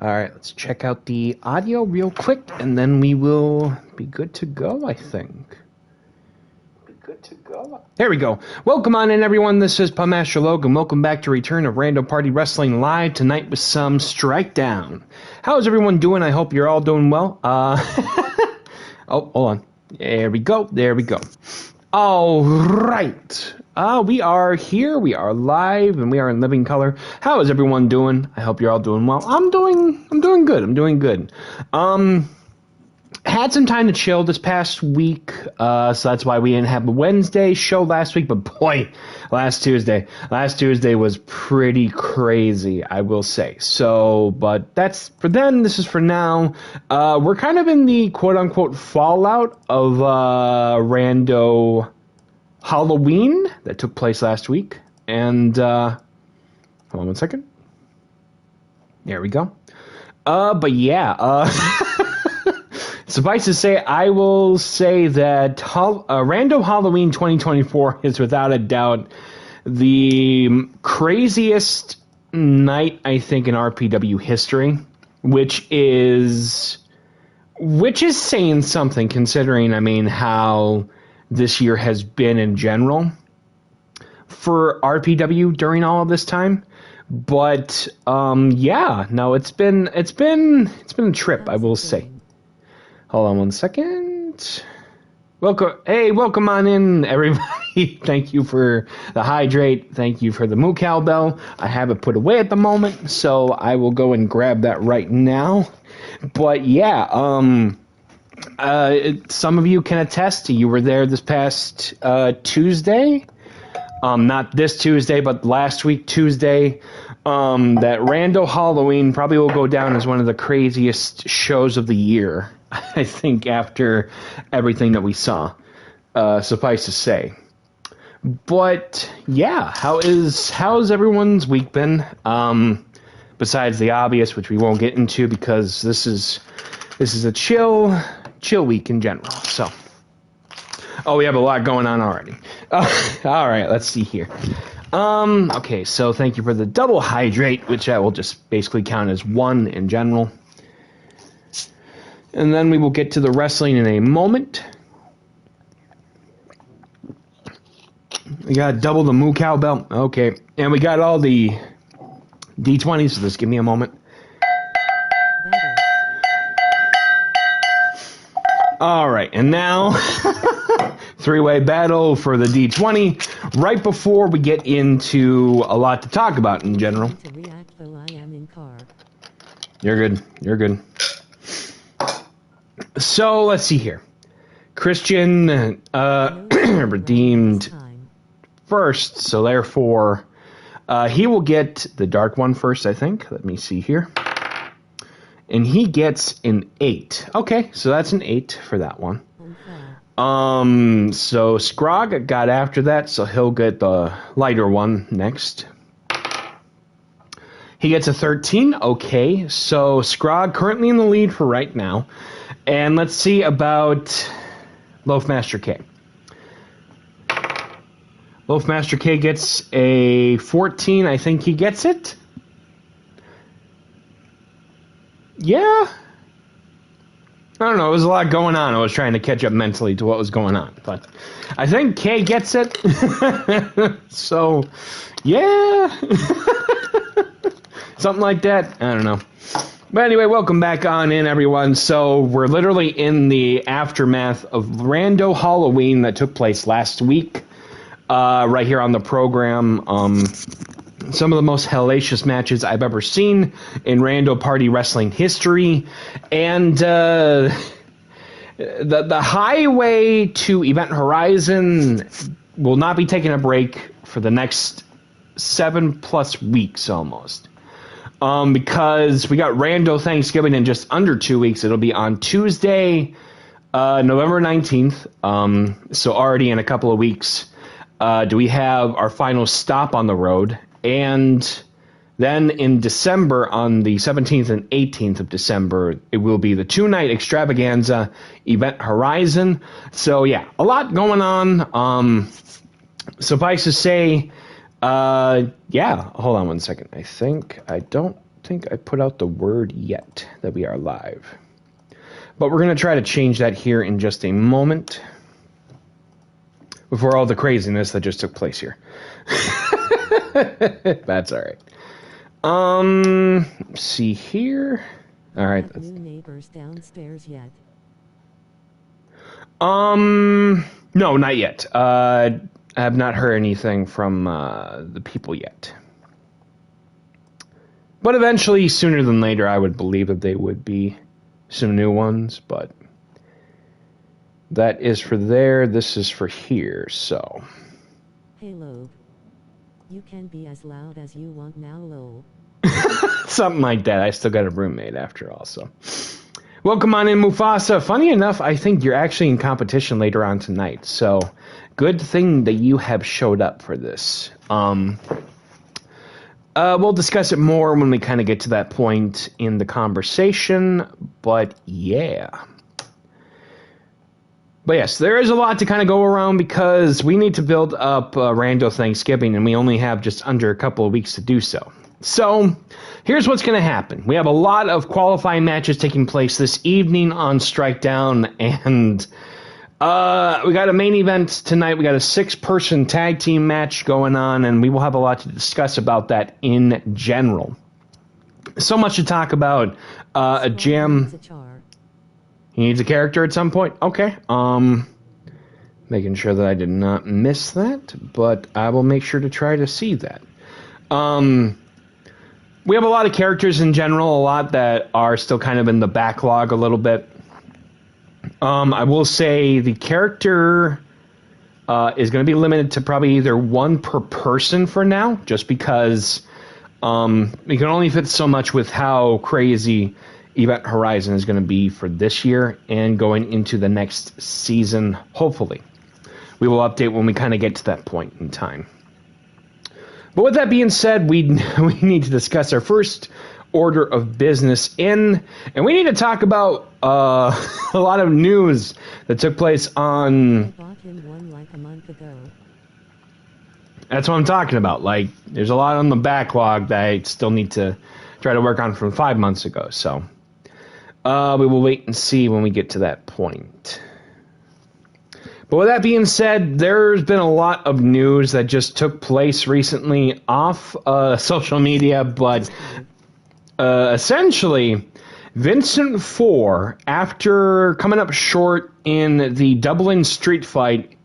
All right, let's check out the audio real quick, and then we will be good to go, I think. There we go. Welcome on in, everyone. This is Master Logan. Welcome back to Return of Rando Party Wrestling Live tonight with some Strike Down. How is everyone doing? I hope you're all doing well. Oh, hold on. There we go. All right. We are here. We are live, and we are in living color. How is everyone doing? I hope you're all doing well. I'm doing good. Had some time to chill this past week, so that's why we didn't have a Wednesday show last week. But boy, last Tuesday was pretty crazy, I will say. So, but that's for then. This is for now. We're kind of in the quote-unquote fallout of Rando Halloween that took place last week. And hold on one second. There we go. But yeah. Suffice to say, I will say that Rando Halloween 2024 is without a doubt the craziest night, I think, in RPW history, which is saying something, considering, I mean, how this year has been in general for RPW during all of this time. But yeah, no, it's been a trip, I will say. Hold on one second. Welcome on in, everybody. Thank you for the hydrate. Thank you for the moo cowbell. I have it put away at the moment, so I will go and grab that right now. But yeah, some of you can attest. You were there this past Tuesday. Not this Tuesday, but last week Tuesday. That Rando Halloween probably will go down as one of the craziest shows of the year, I think, after everything that we saw, suffice to say. But yeah, how's everyone's week been? Besides the obvious, which we won't get into because this is a chill week in general. So, we have a lot going on already. All right, let's see here. Okay, so thank you for the double hydrate, which I will just basically count as one in general. And then we will get to the wrestling in a moment. We got double the moo cowbell. Okay, and we got all the D20s, so just give me a moment. All right, and now three-way battle for the D20 right before we get into a lot to talk about in general. You're good. So let's see here. Christian redeemed first, so therefore he will get the dark one first, I think. Let me see here. And he gets an 8. Okay, so that's an 8 for that one. So Scrog got after that, so he'll get the lighter one next. He gets a 13. Okay, so Scrog currently in the lead for right now. And let's see about Loafmaster K. Loafmaster K gets a 14. I think he gets it. Yeah. I don't know. There was a lot going on. I was trying to catch up mentally to what was going on. But I think K gets it. So, yeah. Something like that. I don't know. But anyway, welcome back on in, everyone. So we're literally in the aftermath of Rando Halloween that took place last week. Right here on the program. Some of the most hellacious matches I've ever seen in Rando Party Wrestling history. And the highway to Event Horizon will not be taking a break for the next 7+ weeks almost. Because we got Rando Thanksgiving in just under 2 weeks. It'll be on Tuesday, November 19th. So already in a couple of weeks, do we have our final stop on the road. And then in December, on the 17th and 18th of December, it will be the 2-night extravaganza Event Horizon. So, yeah, a lot going on. Suffice to say, yeah, hold on one second. I don't think I put out the word yet that we are live. But we're going to try to change that here in just a moment. Before all the craziness that just took place here. That's all right. Let's see here. All right. Have new neighbors downstairs yet? No, not yet. I have not heard anything from the people yet. But eventually, sooner than later, I would believe that they would be some new ones. But that is for there. This is for here. So. Hey, Loeb. You can be as loud as you want now, lol. Something like that. I still got a roommate after all, so. Welcome on in, Mufasa. Funny enough, I think you're actually in competition later on tonight, so good thing that you have showed up for this. We'll discuss it more when we kind of get to that point in the conversation, but yeah. But yes, there is a lot to kind of go around because we need to build up Rando Thanksgiving, and we only have just under a couple of weeks to do so. So, here's what's going to happen. We have a lot of qualifying matches taking place this evening on Strikedown, and we got a main event tonight. We got a 6-person tag team match going on, and we will have a lot to discuss about that in general. So much to talk about. A jam. He needs a character at some point? Okay. Making sure that I did not miss that, but I will make sure to try to see that. We have a lot of characters in general, a lot that are still kind of in the backlog a little bit. I will say the character is going to be limited to probably either one per person for now, just because we can only fit so much with how crazy Event Horizon is going to be for this year and going into the next season, hopefully. We will update when we kind of get to that point in time. But with that being said, we need to discuss our first order of business and we need to talk about a lot of news that took place on. I bought him one like a month ago. That's what I'm talking about. Like, there's a lot on the backlog that I still need to try to work on from 5 months ago. So we will wait and see when we get to that point. But with that being said, there's been a lot of news that just took place recently off social media, but essentially, Vincent 4, after coming up short in the Dublin street fight,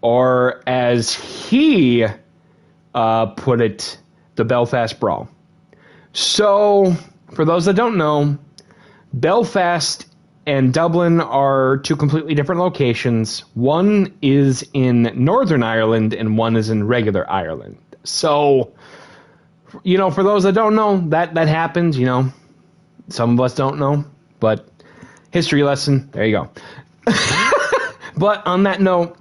or as he put it, the Belfast Brawl. So, for those that don't know, Belfast and Dublin are two completely different locations. One is in Northern Ireland and one is in regular Ireland. So, you know, for those that don't know, that happens, you know. Some of us don't know, but history lesson, there you go. But on that note,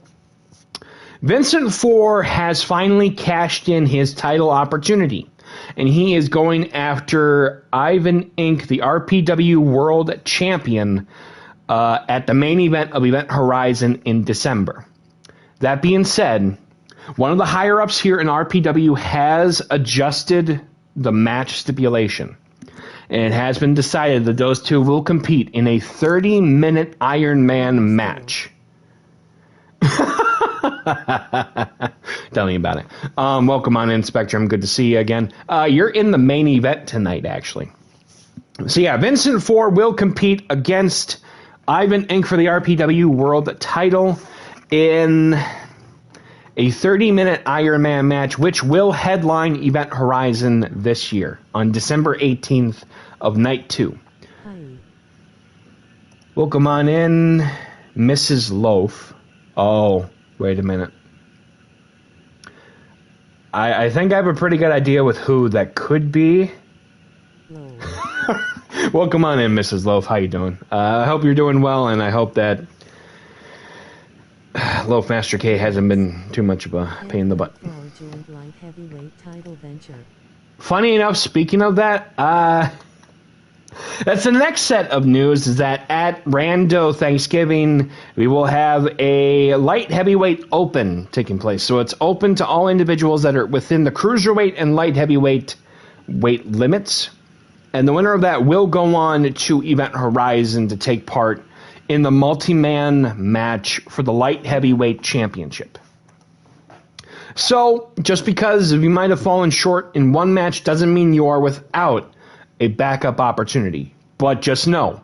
Vincent 4 has finally cashed in his title opportunity. And he is going after Ivan Inc., the RPW World Champion, at the main event of Event Horizon in December. That being said, one of the higher-ups here in RPW has adjusted the match stipulation. And it has been decided that those two will compete in a 30-minute Iron Man match. Tell me about it. Welcome on in, Spectrum. Good to see you again. You're in the main event tonight, actually. So yeah, Vincent 4 will compete against Ivan Inc. for the RPW World title in a 30-minute Iron Man match, which will headline Event Horizon this year on December 18th of Night 2. Hi. Welcome on in, Mrs. Loaf. Oh, wait a minute. I think I have a pretty good idea with who that could be. No. Welcome on in, Mrs. Loaf. How you doing? I hope you're doing well, and I hope that Loaf Master K hasn't been too much of a pain in the butt. Light heavyweight title venture. Funny enough, speaking of that, that's the next set of news, is that at Rando Thanksgiving, we will have a light heavyweight open taking place. So it's open to all individuals that are within the cruiserweight and light heavyweight weight limits. And the winner of that will go on to Event Horizon to take part in the multi-man match for the light heavyweight championship. So, just because you might have fallen short in one match doesn't mean you are without a backup opportunity. But just know,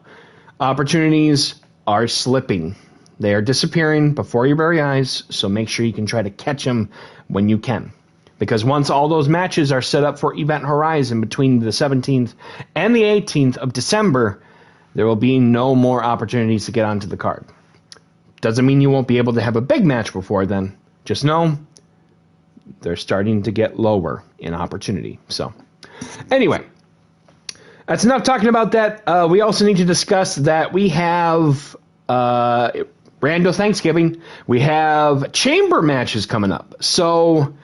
opportunities are slipping. They are disappearing before your very eyes, so make sure you can try to catch them when you can. Because once all those matches are set up for Event Horizon between the 17th and the 18th of December, there will be no more opportunities to get onto the card. Doesn't mean you won't be able to have a big match before then. Just know they're starting to get lower in opportunity. So, anyway, that's enough talking about that. We also need to discuss that we have Rando Thanksgiving. We have chamber matches coming up. So,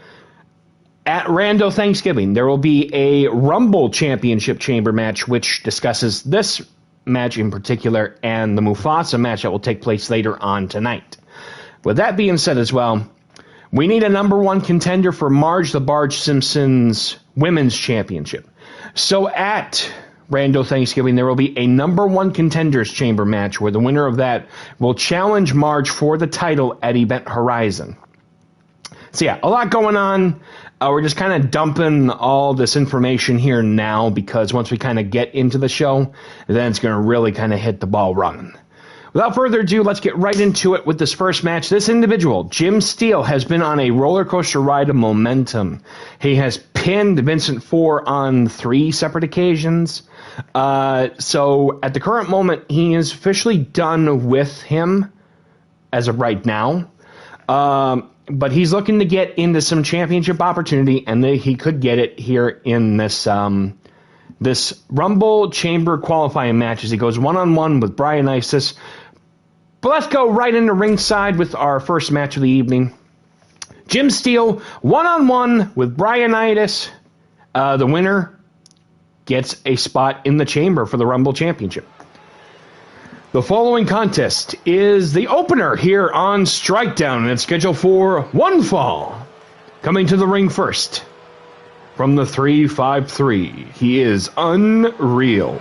at Rando Thanksgiving, there will be a Rumble Championship chamber match, which discusses this match in particular and the Mufasa match that will take place later on tonight. With that being said as well, we need a number one contender for Marge the Barge Simpson's Women's Championship. So at Rando Thanksgiving, there will be a number one contenders chamber match where the winner of that will challenge Marge for the title at Event Horizon. So yeah, a lot going on. We're just kind of dumping all this information here now because once we kind of get into the show, then it's going to really kind of hit the ball running. Without further ado, let's get right into it with this first match. This individual, Jim Steele, has been on a roller coaster ride of momentum. He has pinned Vincent Four on 3 separate occasions. So at the current moment, he is officially done with him as of right now. But he's looking to get into some championship opportunity, and he could get it here in this this Rumble Chamber qualifying match as he goes one-on-one with Brian Isis. But let's go right into ringside with our first match of the evening. Jim Steele, one-on-one with Brian Itis. The winner gets a spot in the chamber for the Rumble Championship. The following contest is the opener here on Strikedown, and it's scheduled for one fall. Coming to the ring first, from the 353, he is unreal,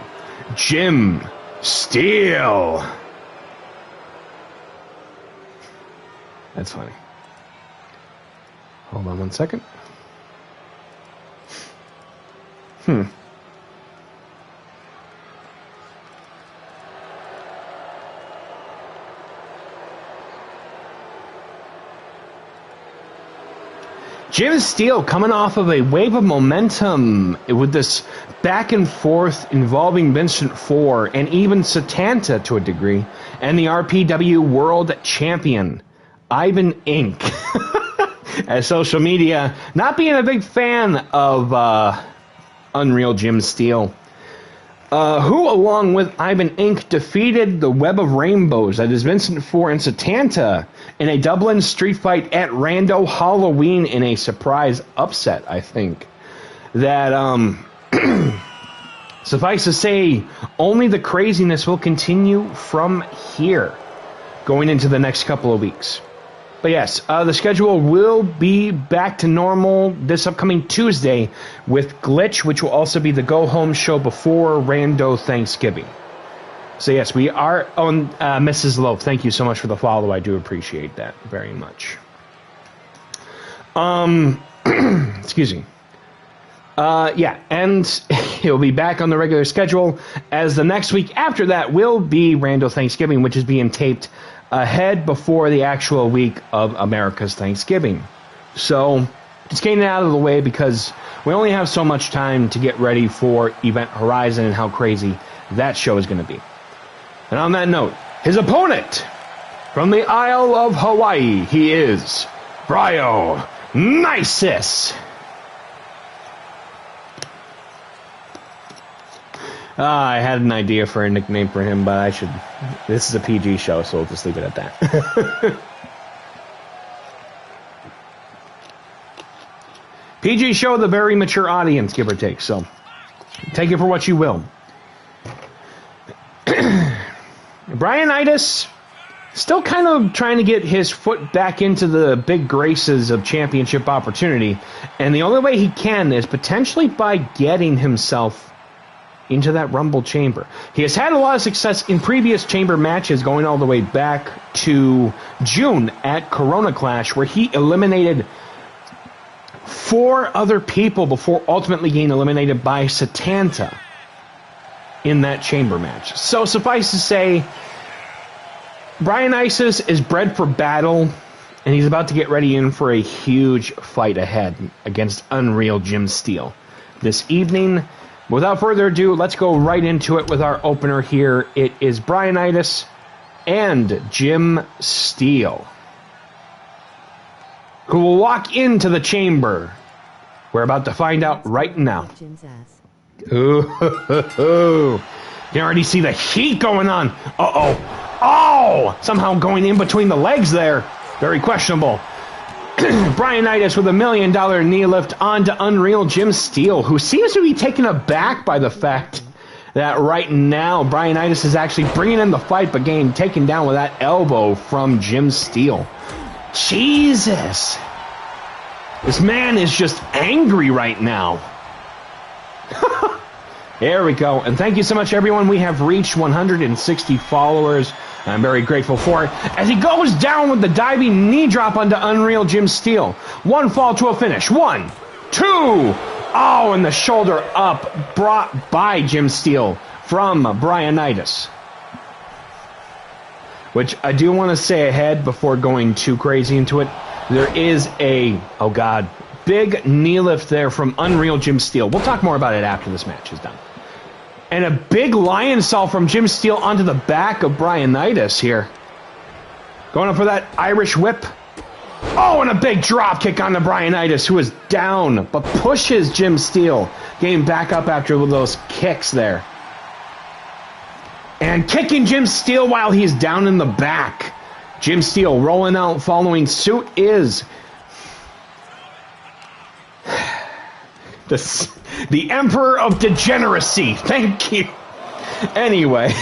Jim Steele. That's funny. Hold on one second. Jim Steele coming off of a wave of momentum with this back and forth involving Vincent Four and even Satanta to a degree, and the RPW World Champion, Ivan Inc. As social media not being a big fan of Unreal Jim Steele, who along with Ivan Inc. defeated the Web of Rainbows, that is Vincent Four and Satanta, in a Dublin street fight at Rando Halloween in a surprise upset, I think. That, suffice to say, only the craziness will continue from here going into the next couple of weeks. But yes, the schedule will be back to normal this upcoming Tuesday with Glitch, which will also be the go-home show before Rando Thanksgiving. So yes, we are on Mrs. Loaf. Thank you so much for the follow. I do appreciate that very much. Excuse me. Yeah, and it'll be back on the regular schedule as the next week after that will be Rando Thanksgiving, which is being taped ahead before the actual week of America's Thanksgiving. So just getting it out of the way because we only have so much time to get ready for Event Horizon and how crazy that show is going to be. And on that note, his opponent from the Isle of Hawaii, he is Bryo Nisus. I had an idea for a nickname for him, but this is a PG show, so we'll just leave it at that. PG show, the very mature audience, give or take, so take it for what you will. Brian Itis still kind of trying to get his foot back into the big graces of championship opportunity, and the only way he can is potentially by getting himself into that Rumble chamber. He has had a lot of success in previous chamber matches going all the way back to June at Corona Clash, where he eliminated 4 other people before ultimately getting eliminated by Satanta in that chamber match. So suffice to say, Brian Isis is bred for battle, and he's about to get ready in for a huge fight ahead against Unreal Jim Steele this evening. Without further ado, let's go right into it with our opener here. It is Brian Isis and Jim Steele, who will walk into the chamber. We're about to find out right now. Ooh, you can already see the heat going on. Uh-oh. Oh! Somehow going in between the legs there. Very questionable. Brian Itis with $1 million knee lift onto Unreal Jim Steele, who seems to be taken aback by the fact that right now Brian Itis is actually bringing in the fight, but getting taken down with that elbow from Jim Steele. Jesus! This man is just angry right now. There we go. And thank you so much, everyone. We have reached 160 followers. I'm very grateful for it. As he goes down with the diving knee drop onto Unreal Jim Steele. 1 fall to a finish. 1, 2. Oh, and the shoulder up brought by Jim Steele from Brian Itis. Which I do want to say ahead before going too crazy into it. There is a, oh God, big knee lift there from Unreal Jim Steele. We'll talk more about it after this match is done. And a big lion saw from Jim Steele onto the back of Brian Itis here. Going up for that Irish whip. Oh, and a big drop kick onto Brian Itis, who is down, but pushes Jim Steele, getting back up after those kicks there. And kicking Jim Steele while he's down in the back. Jim Steele rolling out following suit is the Emperor of Degeneracy. Thank you. Anyway,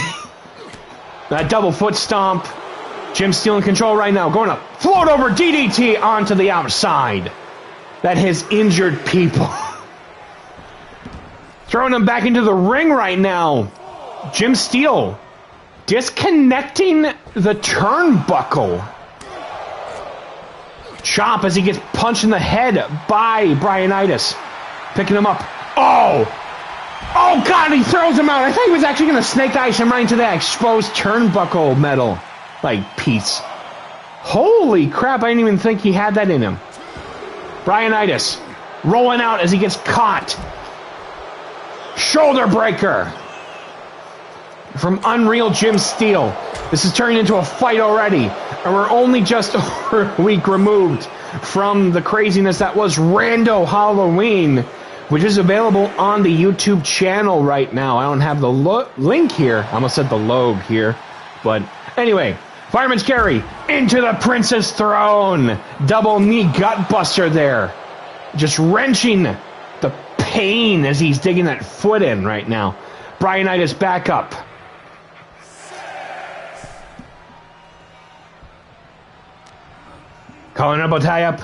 that double foot stomp. Jim Steele in control right now. Going up. Float over DDT onto the outside. That has injured people. Throwing him back into the ring right now. Jim Steele disconnecting the turnbuckle. Chop as he gets punched in the head by Brian Itis. Picking him up. Oh! Oh, God, he throws him out. I thought he was actually going to snake ice him right into that exposed turnbuckle metal, like, piece. Holy crap, I didn't even think he had that in him. Brian Itis rolling out as he gets caught. Shoulder breaker from Unreal Jim Steele. This is turning into a fight already, and we're only just over a week removed from the craziness that was Rando Halloween, which is available on the YouTube channel right now. I don't have the link here. I almost said the log here. But anyway, Fireman's Carry into the Princess Throne. Double knee gut buster there. Just wrenching the pain as he's digging that foot in right now. Brian Itis back up. Calling up a tie-up.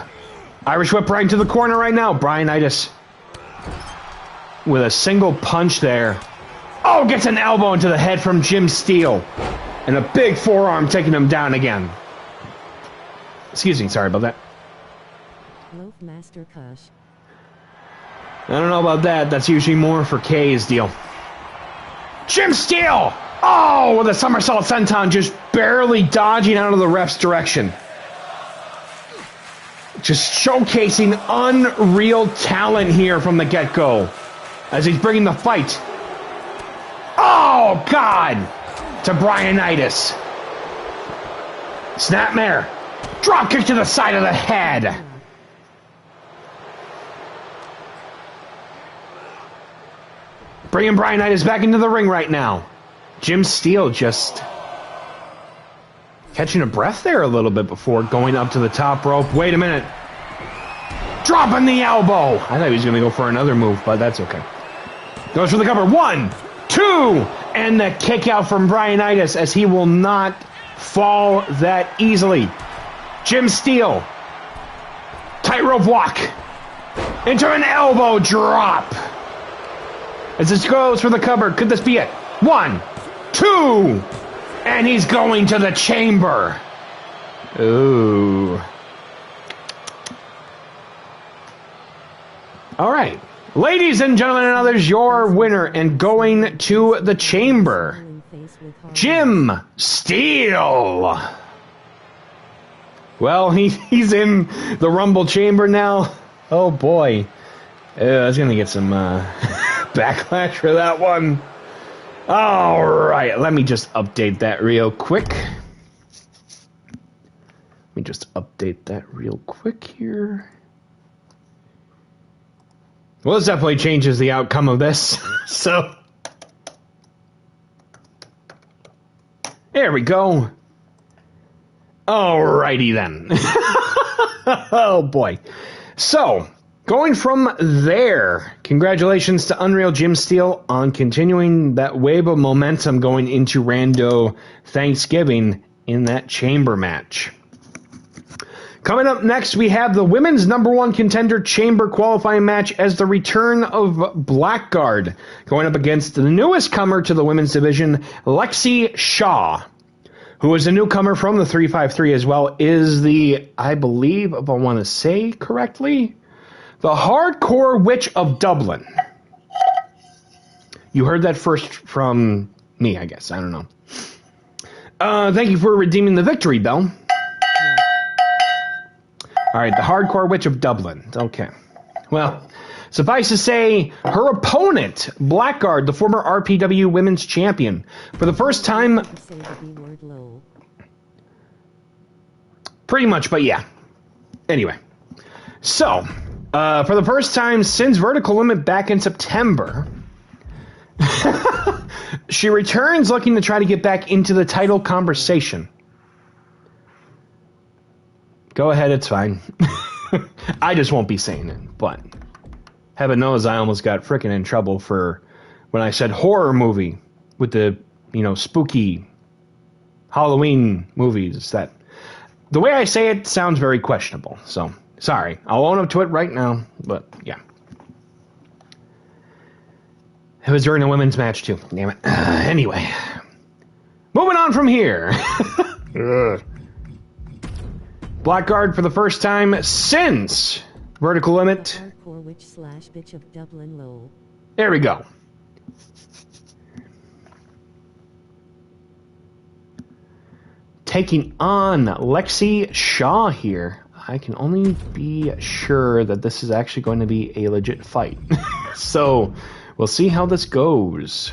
Irish whip right into the corner right now. Brian Itis with a single punch there. Oh, gets an elbow into the head from Jim Steele. And a big forearm taking him down again. Excuse me, sorry about that. Loaf Master Kush. I don't know about that. That's usually more for K's deal. Jim Steele! Oh, with a somersault senton, just barely dodging out of the ref's direction. Just showcasing unreal talent here from the get-go as he's bringing the fight. Oh, God! To Brian Itis. Snapmare. Drop kick to the side of the head. Bringing Brian Itis back into the ring right now. Jim Steele just catching a breath there a little bit before going up to the top rope. Wait a minute. Dropping the elbow. I thought he was going to go for another move, but that's okay. Goes for the cover. 1, 2, and the kick out from Brian Itis as he will not fall that easily. Jim Steele. Tightrope walk. Into an elbow drop. As this goes for the cover, could this be it? 1, 2, and he's going to the chamber. Ooh. All right. Ladies and gentlemen and others, your winner and going to the chamber, Jim Steele. Well, he's in the Rumble chamber now. Oh, boy. I was going to get some backlash for that one. All right. Let me just update that real quick. Here. Well, this definitely changes the outcome of this. So, there we go. Alrighty then. Oh boy. So, going from there, congratulations to Unreal Jim Steele on continuing that wave of momentum going into Rando Thanksgiving in that chamber match. Coming up next, we have the women's #1 contender chamber qualifying match as the return of Blackguard, going up against the newest comer to the women's division, Lexi Shaw, who is a newcomer from the 353 as well, is the, I believe, if I want to say correctly, the Hardcore Witch of Dublin. You heard that first from me, I guess. I don't know. Thank you for redeeming the victory, Bell. All right, the Hardcore Witch of Dublin. Okay. Well, suffice to say, her opponent, Blackguard, the former RPW women's champion, for the first time... Pretty much, but yeah. Anyway. So, for the first time since Vertical Limit back in September, she returns looking to try to get back into the title conversation. Go ahead, it's fine. I just won't be saying it, but heaven knows I almost got frickin' in trouble for when I said horror movie with the, spooky Halloween movies. That the way I say it sounds very questionable, so sorry. I'll own up to it right now, but yeah. It was during a women's match too, damn it. Anyway, moving on from here. Blackguard for the first time since Vertical Limit. Hardcore Witch / Bitch of Dublin Low. There we go. Taking on Lexi Shaw here. I can only be sure that this is actually going to be a legit fight. So, we'll see how this goes.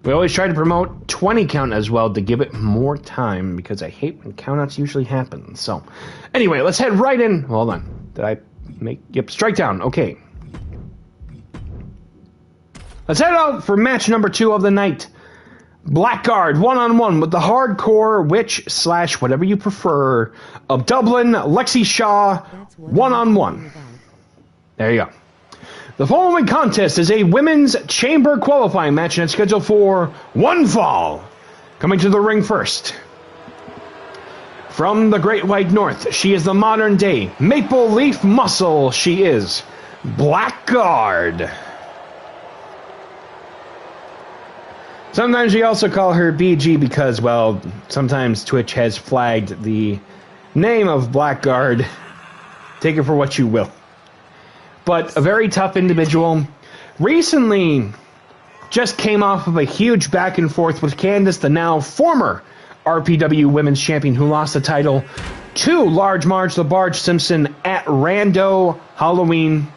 We always try to promote 20 count as well to give it more time because I hate when countouts usually happen. So, anyway, let's head right in. Hold on. Did I make... Yep, strike down. Okay. Let's head out for match number 2 of the night. Blackguard, one-on-one with the Hardcore Witch / whatever you prefer of Dublin, Lexi Shaw, one-on-one. There you go. The following contest is a women's chamber qualifying match and it's scheduled for one fall. Coming to the ring first. From the Great White North, she is the modern day Maple Leaf Muscle. She is Blackguard. Sometimes we also call her BG because, well, sometimes Twitch has flagged the name of Blackguard. Take it for what you will. But a very tough individual. Recently, just came off of a huge back and forth with Candice, the now former RPW Women's Champion, who lost the title to Large Marge the Barge Simpson at Rando Halloween.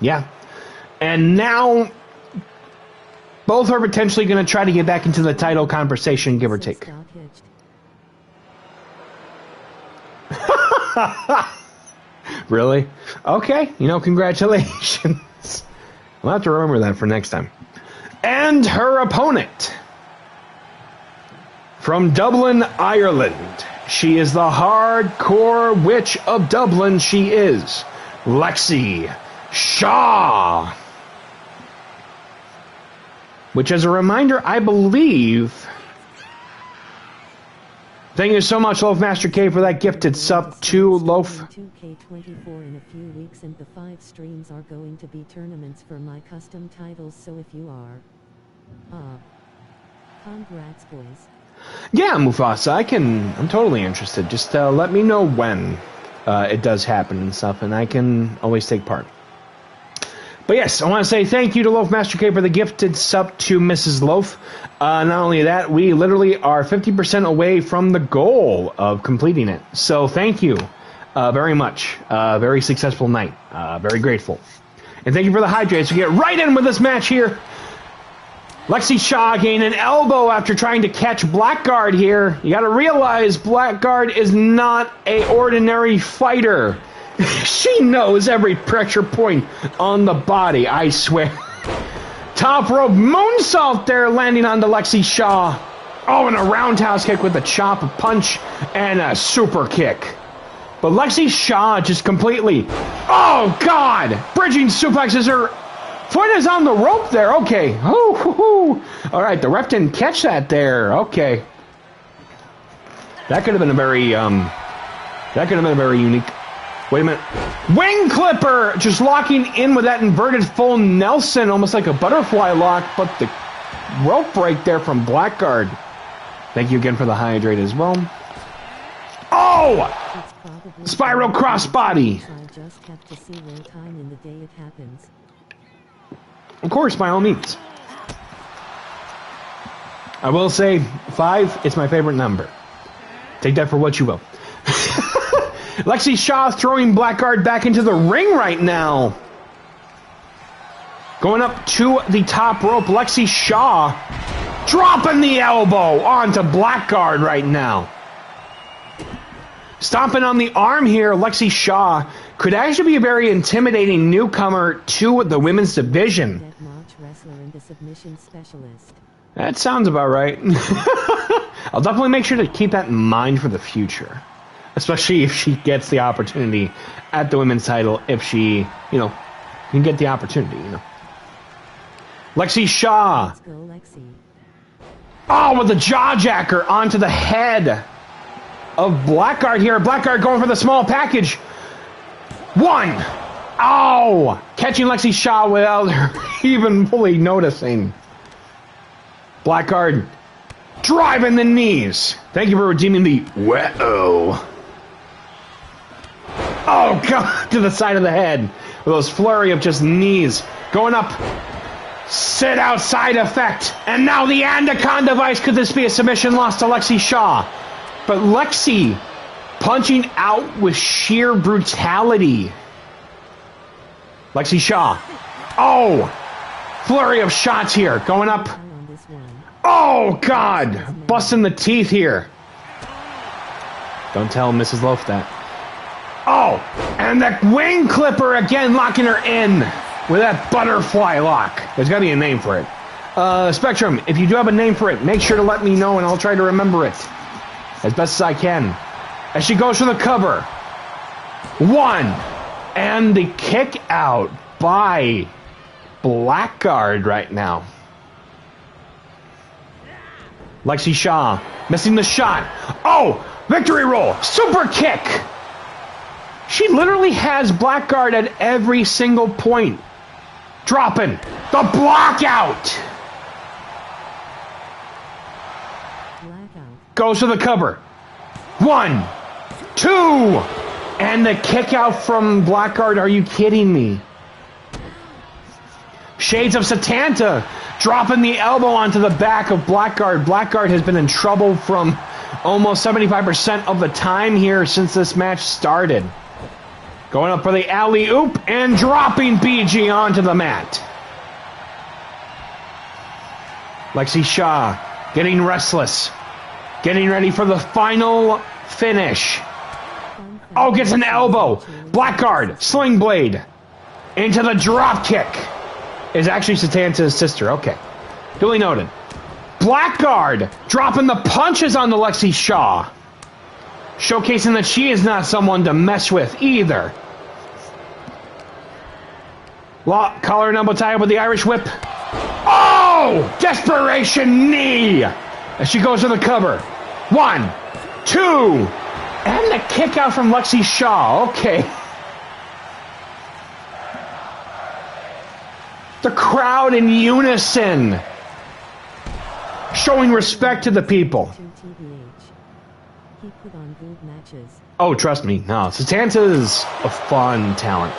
Yeah. And now, both are potentially going to try to get back into the title conversation, give or take. Really? Okay, congratulations. I'll have to remember that for next time. And her opponent. From Dublin, Ireland. She is the Hardcore Witch of Dublin. She is Lexi Shaw. Which, as a reminder, I believe Thank you so much, Loaf Master K, for that gifted sub to Loaf. K24 in a few weeks, and the 5 streams are going to be tournaments for my custom titles, so if you are... congrats, boys. Yeah, Mufasa, I'm totally interested. Just let me know when it does happen and stuff, and I can always take part. But yes, I want to say thank you to Loaf Master K for the gifted sub to Mrs. Loaf. Not only that, we literally are 50% away from the goal of completing it. So thank you very much. Very successful night. Very grateful. And thank you for the hydrates. We get right in with this match here. Lexi Shaw gained an elbow after trying to catch Blackguard here. You got to realize Blackguard is not an ordinary fighter. She knows every pressure point on the body, I swear. Top rope moonsault there, landing onto Lexi Shaw. Oh, and a roundhouse kick with a chop, a punch, and a super kick. But Lexi Shaw just completely... Oh, God! Bridging suplexes her... Foot is on the rope there. Okay. All right, the ref didn't catch that there. Okay. That could have been a very... That could have been a very unique... Wait a minute. Wing Clipper! Just locking in with that inverted full Nelson, almost like a butterfly lock, but the rope break there from Blackguard. Thank you again for the hydrate as well. Oh! Spiral crossbody. I'll just have to see what time in the day it happens. Of course, by all means. I will say 5 is my favorite number. Take that for what you will. Lexi Shaw throwing Blackguard back into the ring right now. Going up to the top rope, Lexi Shaw dropping the elbow onto Blackguard right now. Stomping on the arm here, Lexi Shaw could actually be a very intimidating newcomer to the women's division. Wrestler and the submission specialist. That sounds about right. I'll definitely make sure to keep that in mind for the future. Especially if she gets the opportunity at the women's title, if she, can get the opportunity, Lexi Shaw. Let's go, Lexi. Oh, with the jawjacker onto the head of Blackguard here. Blackguard going for the small package. 1. Oh! Catching Lexi Shaw without her even fully noticing. Blackguard driving the knees. Thank you for redeeming the whoa. Oh, God, to the side of the head. With those flurry of just knees. Going up. Sit outside effect. And now the Andacon device. Could this be a submission loss to Lexi Shaw? But Lexi punching out with sheer brutality. Lexi Shaw. Oh! Flurry of shots here. Going up. Oh, God! Busting the teeth here. Don't tell Mrs. Loaf that. Oh! And that wing clipper again locking her in with that butterfly lock. There's got to be a name for it. Spectrum, if you do have a name for it, make sure to let me know and I'll try to remember it as best as I can. As she goes for the cover. 1. And the kick out by Blackguard right now. Lexi Shaw missing the shot. Oh! Victory roll! Super kick! She literally has Blackguard at every single point. Dropping the blockout! Goes to the cover. 1, 2, and the kick out from Blackguard. Are you kidding me? Shades of Satanta dropping the elbow onto the back of Blackguard. Blackguard has been in trouble from almost 75% of the time here since this match started. Going up for the alley-oop and dropping BG onto the mat. Lexi Shaw getting restless. Getting ready for the final finish. Oh, gets an elbow. Blackguard, sling blade. Into the drop kick. Is actually Satanta's sister. Okay. Duly noted. Blackguard dropping the punches on the Lexi Shaw. Showcasing that she is not someone to mess with either. Collar and elbow tie up with the Irish whip. Oh! Desperation knee! As she goes to the cover. 1, 2. And the kick out from Lexi Shaw. Okay. The crowd in unison. Showing respect to the people. He put on good matches. Oh, trust me. No, Satanta's a fun talent.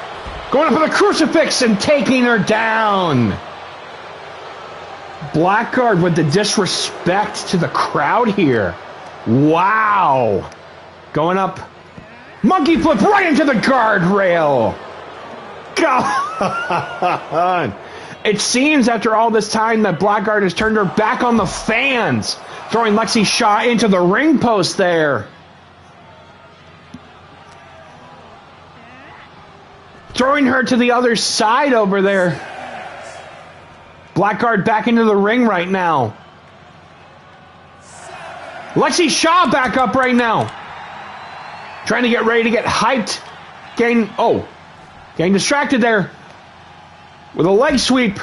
Going up with a crucifix and taking her down. Blackguard with the disrespect to the crowd here. Wow. Going up. Monkey flip right into the guardrail. God. It seems after all this time that Blackguard has turned her back on the fans. Throwing Lexi Shaw into the ring post there. Throwing her to the other side over there. Blackguard back into the ring right now. Lexi Shaw back up right now. Trying to get ready to get hyped. Getting distracted there. With a leg sweep.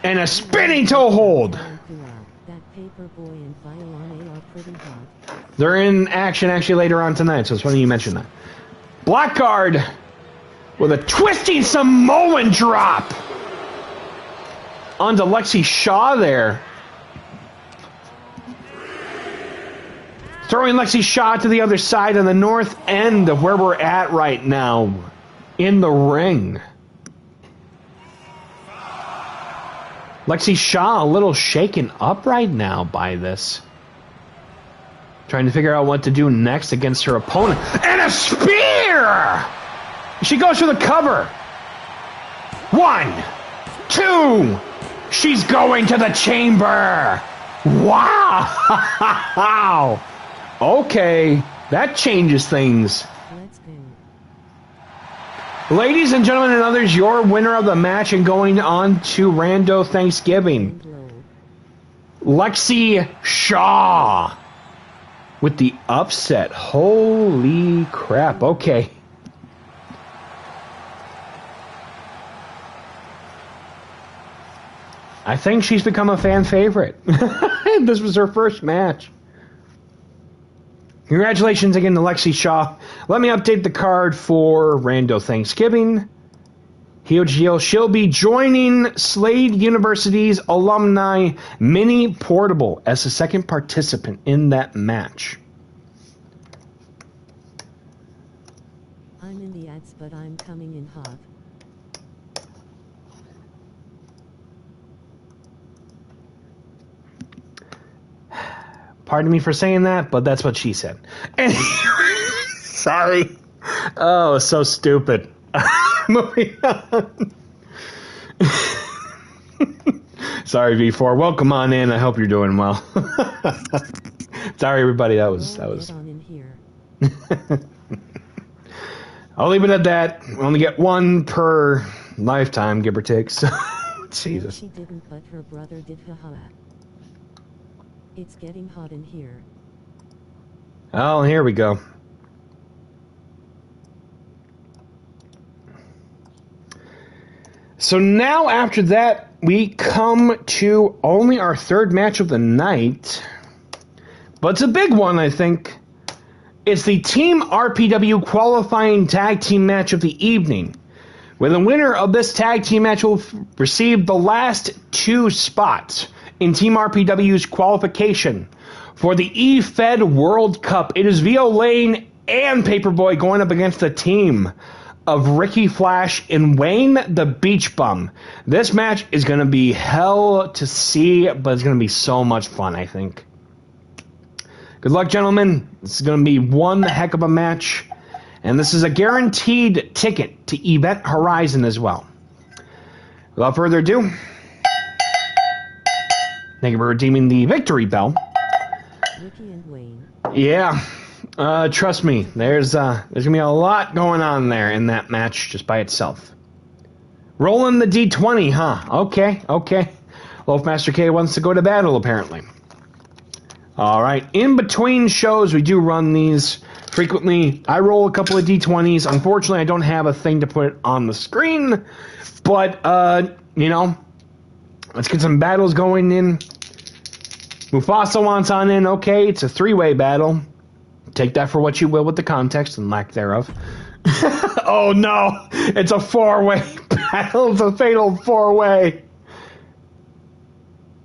And a spinning toe hold. That Paperboy and Violane are pretty hot. They're in action actually later on tonight, so it's funny you mentioned that. Blackguard with a twisting Samoan drop onto Lexi Shaw there. Throwing Lexi Shaw to the other side of the north end of where we're at right now. In the ring. Lexi Shaw a little shaken up right now by this. Trying to figure out what to do next against her opponent. And a spear! She goes for the cover. 1, 2. She's going to the chamber. Wow. Okay. That changes things. Let's go. Ladies and gentlemen and others, your winner of the match and going on to Rando Thanksgiving. Lexi Shaw. With the upset. Holy crap. Okay. I think she's become a fan favorite. This was her first match. Congratulations again to Lexi Shaw. Let me update the card for Rando Thanksgiving. Huge deal. She'll be joining Slade University's alumni Mini Portable as the second participant in that match. I'm in the ads, but I'm coming in hot. Pardon me for saying that, but that's what she said. Anyway, sorry. Oh, so stupid. Moving on. Sorry, V4. Welcome on in. I hope you're doing well. Sorry, everybody. That was. Get on in here. I'll leave it at that. We only get one per lifetime, give or take. So, Jesus. She didn't, but her brother did. Haha. It's getting hot in here. Oh, here we go. So now after that, we come to only our third match of the night. But it's a big one, I think. It's the Team RPW qualifying tag team match of the evening, where the winner of this tag team match will receive the last 2 spots in Team RPW's qualification for the E-Fed World Cup. It is Vio Lane and Paperboy going up against the team of Ricky Flash and Wayne the Beach Bum. This match is going to be hell to see, but it's going to be so much fun, I think. Good luck, gentlemen. This is going to be one heck of a match, and this is a guaranteed ticket to Event Horizon as well. Without further ado, thank you for redeeming the victory bell. Ricky and Wayne. Yeah, trust me, there's gonna be a lot going on there in that match just by itself. Rolling the D20, huh? Okay. Loafmaster K wants to go to battle, apparently. All right, in between shows, we do run these frequently. I roll a couple of D20s. Unfortunately, I don't have a thing to put on the screen, but you know, let's get some battles going in. Mufasa wants on in. Okay, it's a 3-way battle. take that for what you will with the context and lack thereof. Oh no! It's a four-way battle. It's a fatal four-way.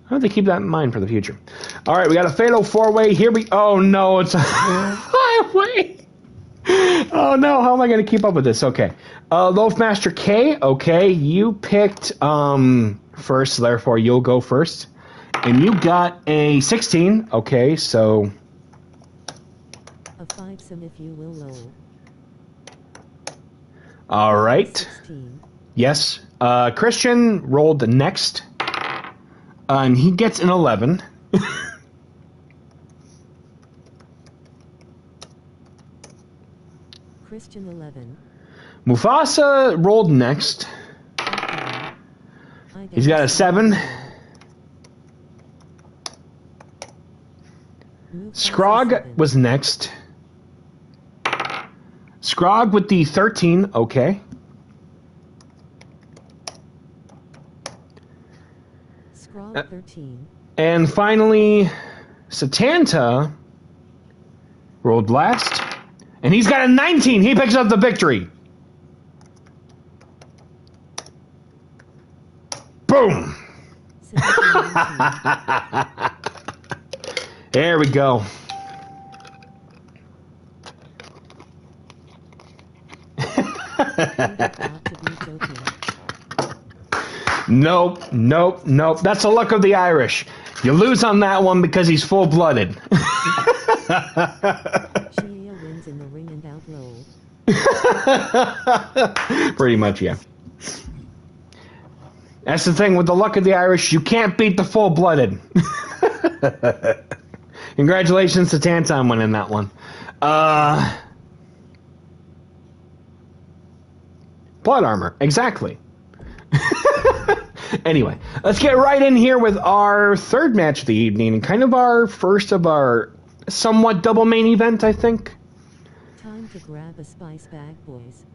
How do they keep that in mind for the future? All right, we got a fatal four-way. Here we... Oh no, it's a five-way. Oh no, how am I going to keep up with this? Okay. Loafmaster K, okay, you picked first, therefore you'll go first. And you got a 16, okay, so... A 5 sim if you will low. All right. 16. Yes. Christian rolled next. And he gets an 11. Christian 11. Mufasa rolled next. He's got a 7. Scrog was next. Scrog with the 13, okay. Scrog 13. And finally, Satanta rolled last. And he's got a 19. He picks up the victory. Boom. There we go. Nope. That's the luck of the Irish. You lose on that one because he's full-blooded. Shia wins in the ring and out low. Pretty much, yeah. That's the thing with the luck of the Irish. You can't beat the full-blooded. Congratulations to Tanton winning that one. Blood armor, exactly. Anyway, let's get right in here with our third match of the evening, and kind of our first of our somewhat double main event, I think. Time to grab a spice bag, boys.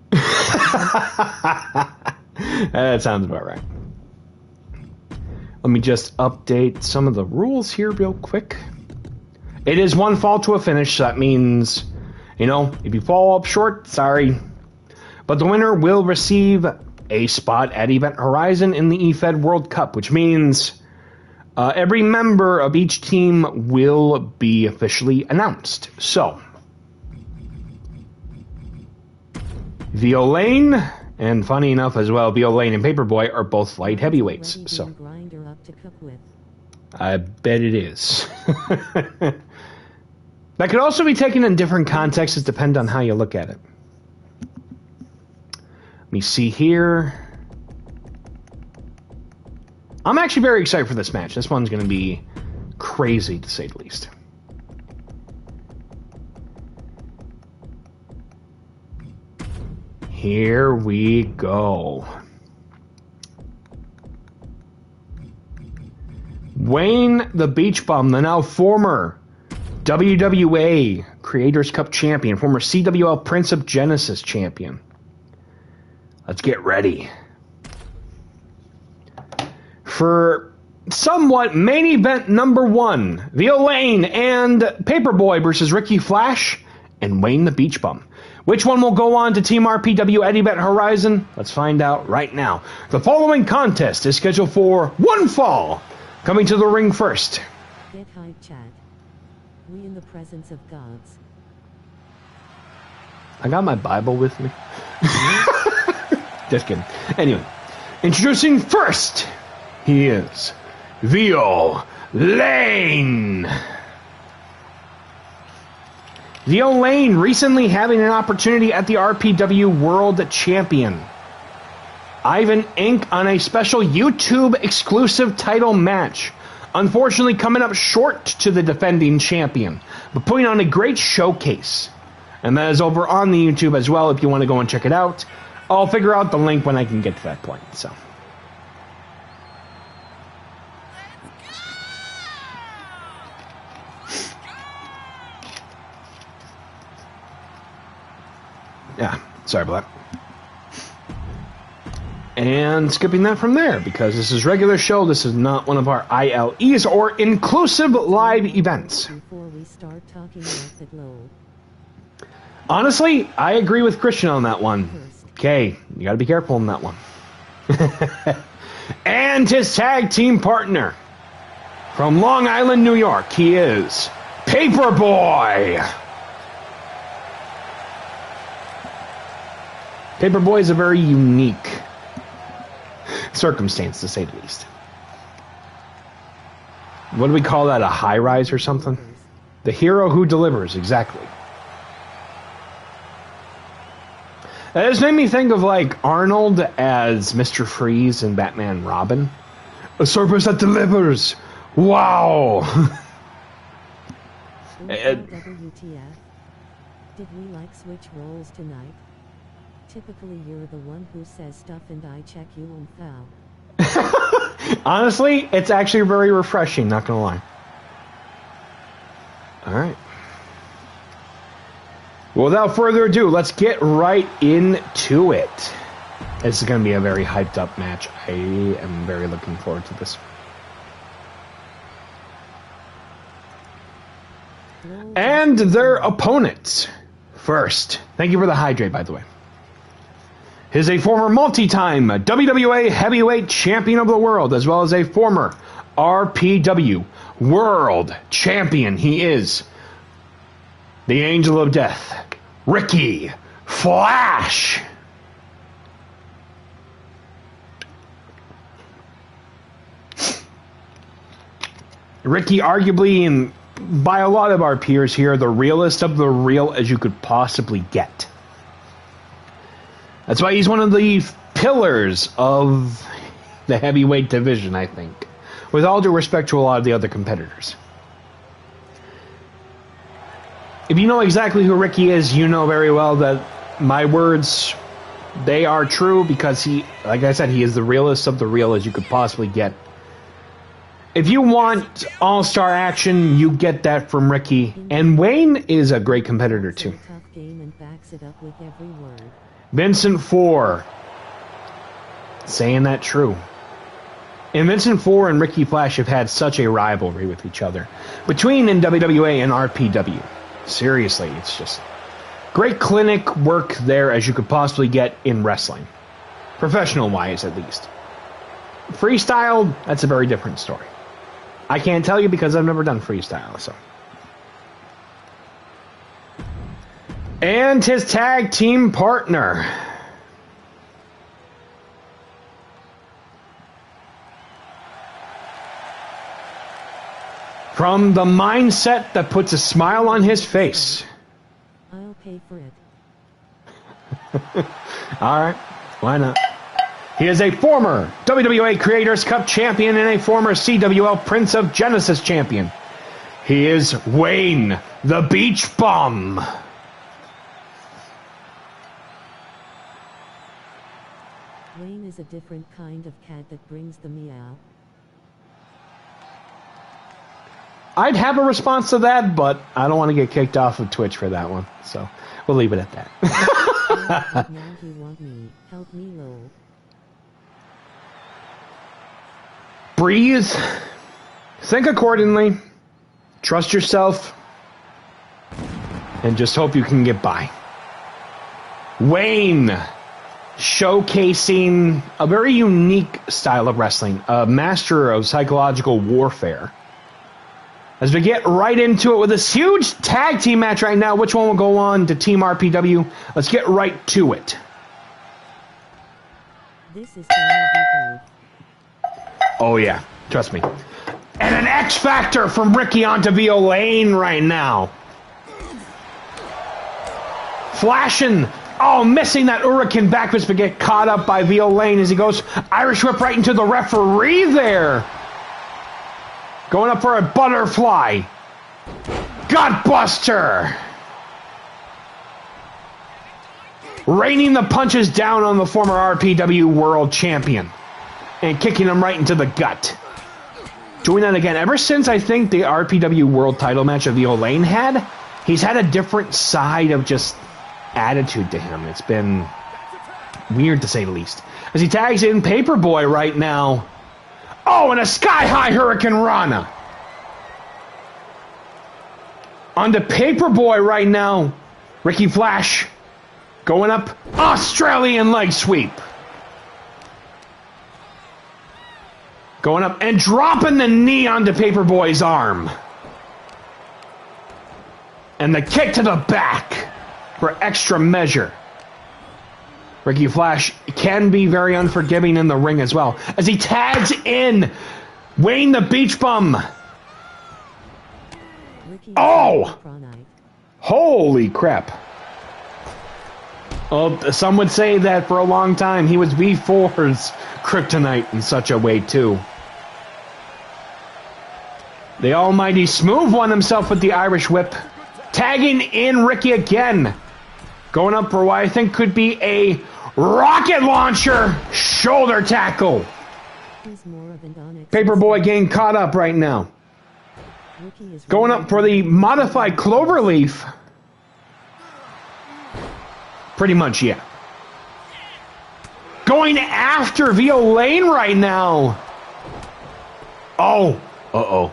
That sounds about right. Let me just update some of the rules here real quick. It is one fall to a finish, so that means, if you fall up short, sorry. But the winner will receive a spot at Event Horizon in the eFed World Cup, which means every member of each team will be officially announced. So, Violaine, and funny enough as well, Violaine and Paperboy are both light heavyweights. So, grinder up to cook with. I bet it is. That could also be taken in different contexts, depending on how you look at it. Let me see here. I'm actually very excited for this match. This one's going to be crazy, to say the least. Here we go. Wayne the Beach Bum, the now former WWA Creators Cup champion, former CWL Prince of Genesis champion. Let's get ready for somewhat main event number 1. Violaine and Paperboy versus Ricky Flash and Wayne the Beach Bum. Which one will go on to Team RPW at Event Horizon? Let's find out right now. The following contest is scheduled for one fall. Coming to the ring first. Get hype, chat. We in the presence of gods. I got my Bible with me. Just kidding. Anyway, introducing first, he is Violaine. Violaine recently having an opportunity at the RPW World Champion. Ivan Inc. on a special YouTube exclusive title match. Unfortunately coming up short to the defending champion, but putting on a great showcase. And that is over on the YouTube as well if you want to go and check it out. I'll figure out the link when I can get to that point. So, yeah, sorry about that. And skipping that from there, because this is regular show, this is not one of our ILEs or inclusive live events. Before we start talking about that low. Honestly, I agree with Christian on that one. Okay, you got to be careful on that one. And his tag team partner from Long Island, New York, he is Paperboy. Paperboy is a very unique circumstance, to say the least. What do we call that? A high rise or something? The hero who delivers, exactly. That just made me think of like Arnold as Mr. Freeze in Batman Robin. A service that delivers. Wow. WTF? Did we like switch roles tonight? Typically you're the one who says stuff and I check you on foul. Honestly, it's actually very refreshing, not gonna lie. Alright. Without further ado, let's get right into it. This is going to be a very hyped up match. I am very looking forward to this. And their opponents. First, thank you for the hydrate, by the way. Is a former multi-time WWA Heavyweight Champion of the World, as well as a former RPW World Champion. He is the Angel of Death, Ricky Flash. Ricky, arguably, and by a lot of our peers here, the realest of the real as you could possibly get. That's why he's one of the pillars of the heavyweight division, I think. With all due respect to a lot of the other competitors. If you know exactly who Ricky is, you know very well that my words, they are true because he, like I said, he is the realest of the real as you could possibly get. If you want all-star action, you get that from Ricky. And Wayne is a great competitor too. Tough game and backs it up with every word. Vincent Four. Saying that true. And Vincent Four and Ricky Flash have had such a rivalry with each other. Between WWA and RPW. Seriously, it's just great clinic work there as you could possibly get in wrestling. Professional-wise, at least. Freestyle, that's a very different story. I can't tell you because I've never done freestyle, so. And his tag team partner. From the mindset that puts a smile on his face. I'll pay for it. Alright, why not? He is a former WWA Creators Cup champion and a former CWL Prince of Genesis champion. He is Wayne, the Beach Bum. Wayne is a different kind of cat that brings the meow. I'd have a response to that, but I don't want to get kicked off of Twitch for that one. So we'll leave it at that. Now he want me. Help me, lol. Breathe. Think accordingly. Trust yourself. And just hope you can get by. Wayne. Showcasing a very unique style of wrestling. A master of psychological warfare. As we get right into it with this huge tag team match right now, which one will go on to Team RPW? Let's get right to it. This is gonna be good. Oh yeah, trust me. And an X Factor from Ricky onto Violaine right now. Flashing. Oh, missing that Hurricane backwards, but get caught up by Violaine as he goes Irish whip right into the referee there. Going up for a butterfly. Gutbuster. Raining the punches down on the former RPW World Champion. And kicking him right into the gut. Doing that again. Ever since I think the RPW World title match of Violaine had, he's had a different side of just attitude to him. It's been weird to say the least. As he tags in Paperboy right now. Oh, and a sky-high Hurricane Rana. Onto Paperboy right now. Ricky Flash going up. Australian leg sweep. Going up and dropping the knee onto Paperboy's arm. And the kick to the back for extra measure. Ricky Flash can be very unforgiving in the ring as well, as he tags in Wayne the Beach Bum. Oh! Holy crap. Well, some would say that for a long time he was V4's kryptonite in such a way too. The almighty Smooth won himself with the Irish whip. Tagging in Ricky again. Going up for what I think could be a rocket launcher shoulder tackle. Paperboy getting caught up right now. Going up for the modified cloverleaf. Pretty much, yeah. Going after Violaine right now. Oh. Uh-oh.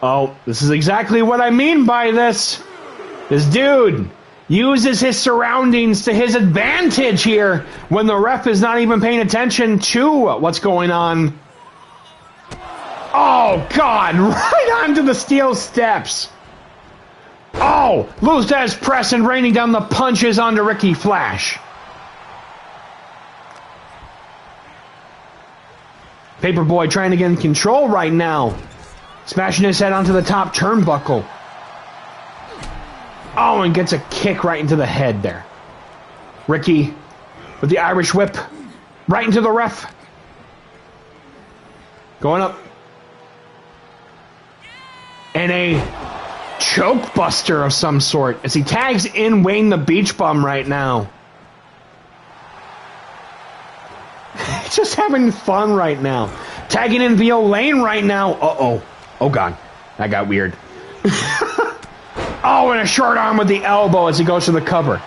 Oh, this is exactly what I mean by this. This dude uses his surroundings to his advantage here when the ref is not even paying attention to what's going on. Oh, God, right onto the steel steps. Oh, Luz press and raining down the punches onto Ricky Flash. Paperboy trying to get in control right now. Smashing his head onto the top turnbuckle. Oh, and gets a kick right into the head there. Ricky with the Irish whip right into the ref. Going up. And a choke buster of some sort as he tags in Wayne the Beach Bum right now. He's just having fun right now. Tagging in Violaine right now. Uh-oh. Oh, God. That got weird. Oh, and a short arm with the elbow as he goes to the cover.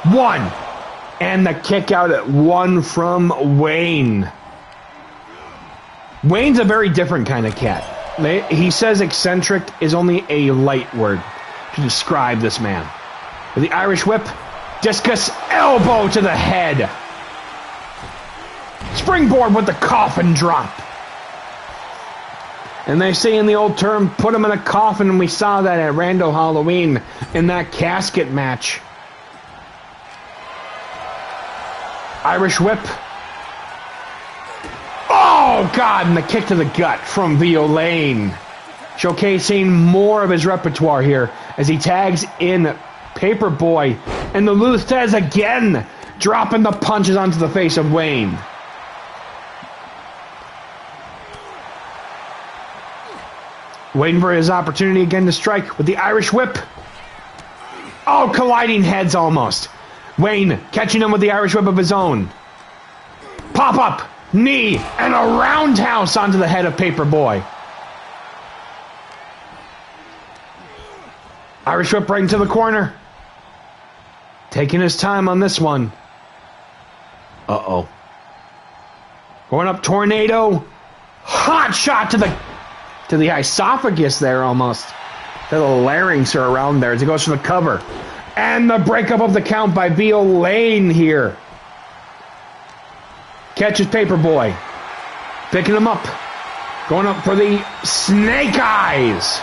One. And the kick out at one from Wayne. Wayne's a very different kind of cat. He says eccentric is only a light word to describe this man. With the Irish whip, discus elbow to the head. Springboard with the coffin drop. And they say in the old term, put him in a coffin, and we saw that at Rando Halloween in that casket match. Irish whip. Oh, God, and the kick to the gut from Violaine. Showcasing more of his repertoire here as he tags in Paperboy. And the Luthez again, dropping the punches onto the face of Wayne. Waiting for his opportunity again to strike with the Irish whip. Oh, colliding heads almost. Wayne catching him with the Irish whip of his own. Pop up, knee, and a roundhouse onto the head of Paperboy. Irish whip right into the corner. Taking his time on this one. Uh-oh. Going up tornado. Hot shot to the esophagus there almost. The larynx are around there as he goes for the cover. And the breakup of the count by Violaine here. Catches Paperboy. Picking him up. Going up for the snake eyes.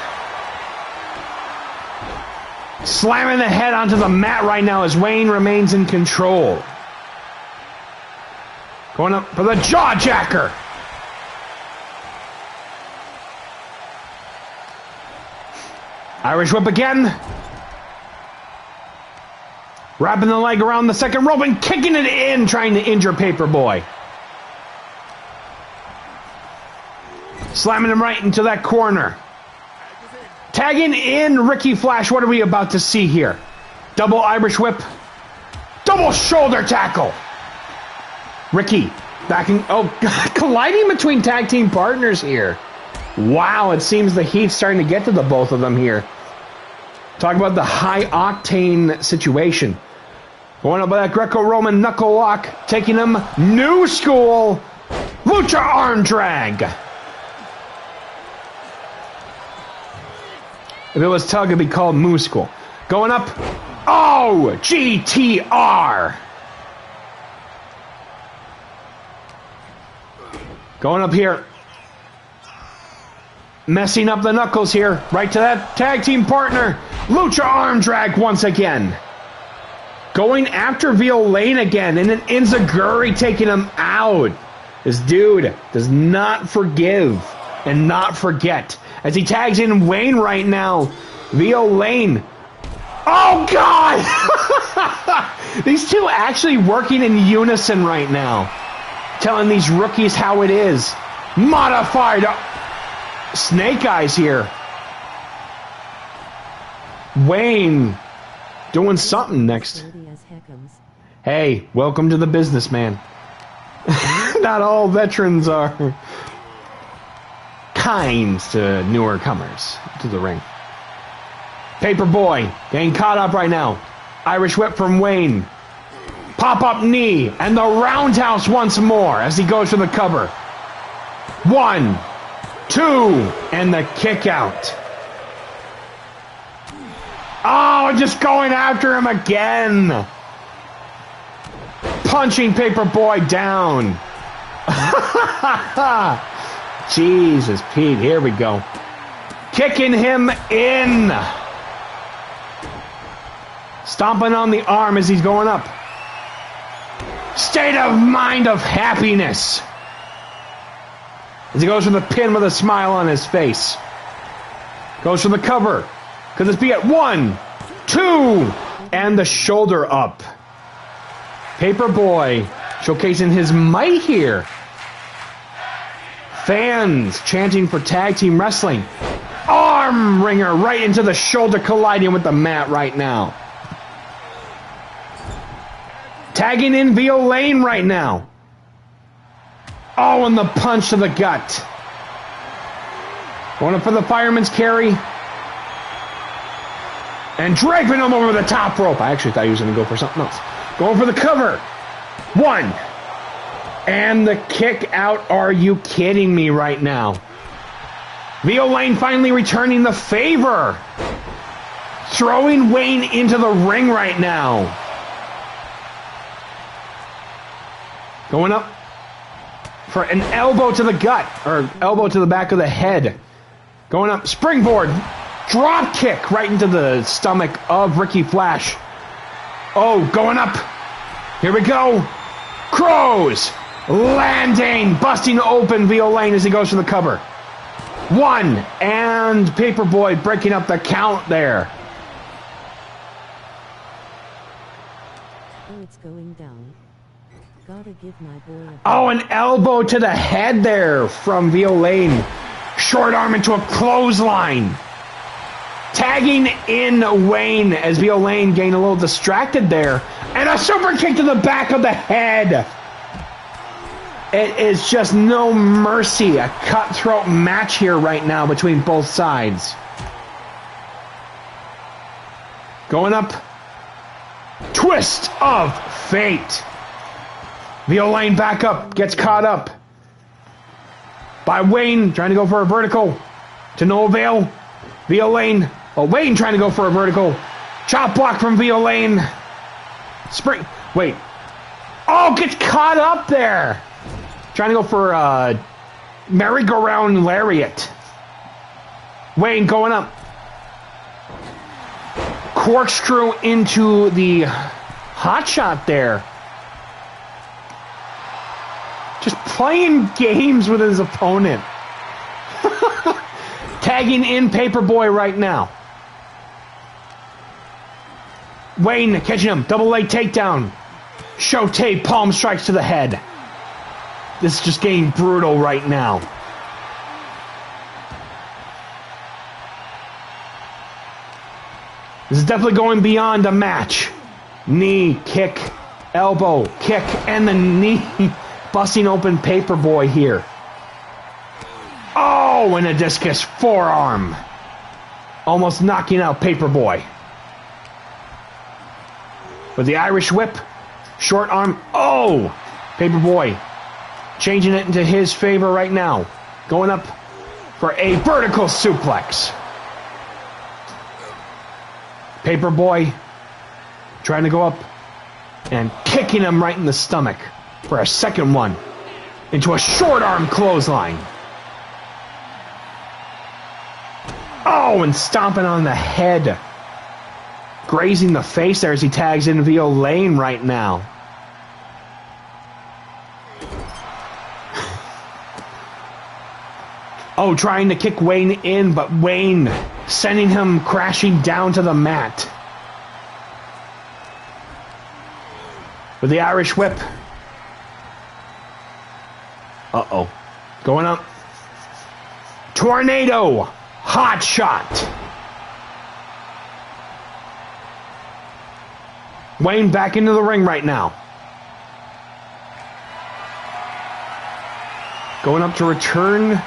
Slamming the head onto the mat right now as Wayne remains in control. Going up for the jaw jacker. Irish whip again. Wrapping the leg around the second rope and kicking it in, trying to injure Paperboy. Slamming him right into that corner. Tagging in Ricky Flash. What are we about to see here? Double Irish whip. Double shoulder tackle. Ricky backing. Oh, colliding between tag team partners here. Wow, it seems the heat's starting to get to the both of them here. Talk about the high-octane situation. Going up by that Greco-Roman knuckle lock. Taking him new school. Lucha arm drag. If it was tug, it'd be called Moo School. Going up. Oh, GTR. Going up here. Messing up the knuckles here. Right to that tag team partner. Lucha arm drag once again. Going after Violain again. And then Enziguri taking him out. This dude does not forgive and not forget. As he tags in Wayne right now. Violain. Oh, God! These two actually working in unison right now. Telling these rookies how it is. Modified Snake Eyes here. Wayne doing something next. Hey, welcome to the business, man. Not all veterans are kind to newer comers to the ring. Paperboy getting caught up right now. Irish whip from Wayne. Pop-up knee and the roundhouse once more as he goes for the cover. 1, 2, and the kick out. Oh, just going after him again. Punching Paperboy down. Jesus, Pete, here we go. Kicking him in. Stomping on the arm as he's going up. State of mind of happiness. As he goes for the pin with a smile on his face. Goes for the cover. Could this be it? 1, 2, and the shoulder up. Paperboy showcasing his might here. Fans chanting for tag team wrestling. Arm wringer right into the shoulder, colliding with the mat right now. Tagging in Violain right now. Oh, and the punch to the gut. Going up for the fireman's carry. And draping him over the top rope. I actually thought he was going to go for something else. Going for the cover. 1. And the kick out. Are you kidding me right now? Violain finally returning the favor. Throwing Wayne into the ring right now. Going up for an elbow to the gut, or elbow to the back of the head. Going up, springboard, drop kick right into the stomach of Ricky Flash. Oh, going up. Here we go. Crows, landing, busting open Violain as he goes for the cover. 1, and Paperboy breaking up the count there. Oh, it's going down. Gotta give my boy a... Oh, an elbow to the head there from Violain. Short arm into a clothesline. Tagging in Wayne as Violain getting a little distracted there. And a super kick to the back of the head. It is just no mercy. A cutthroat match here right now between both sides. Going up. Twist of fate. Violain back up, gets caught up by Wayne, trying to go for a vertical. To no avail. Violain, Wayne trying to go for a vertical. Chop block from Violain. Spring, wait. Oh, gets caught up there. Trying to go for a merry-go-round lariat. Wayne going up. Corkscrew into the hot shot there. Just playing games with his opponent. Tagging in Paperboy right now. Wayne catching him. Double leg takedown. Shote palm strikes to the head. This is just getting brutal right now. This is definitely going beyond a match. Knee, kick, elbow, kick, and the knee. Busting open Paperboy here. Oh, and a discus forearm. Almost knocking out Paperboy. With the Irish whip. Short arm. Oh! Paperboy changing it into his favor right now. Going up for a vertical suplex. Paperboy trying to go up and kicking him right in the stomach for a second one into a short arm clothesline. Oh, and stomping on the head, grazing the face there as he tags in Vio Lane right now. Oh, trying to kick Wayne in, but Wayne sending him crashing down to the mat. With the Irish whip. Uh-oh. Going up. Tornado. Hot shot. Wayne back into the ring right now. Going up to return.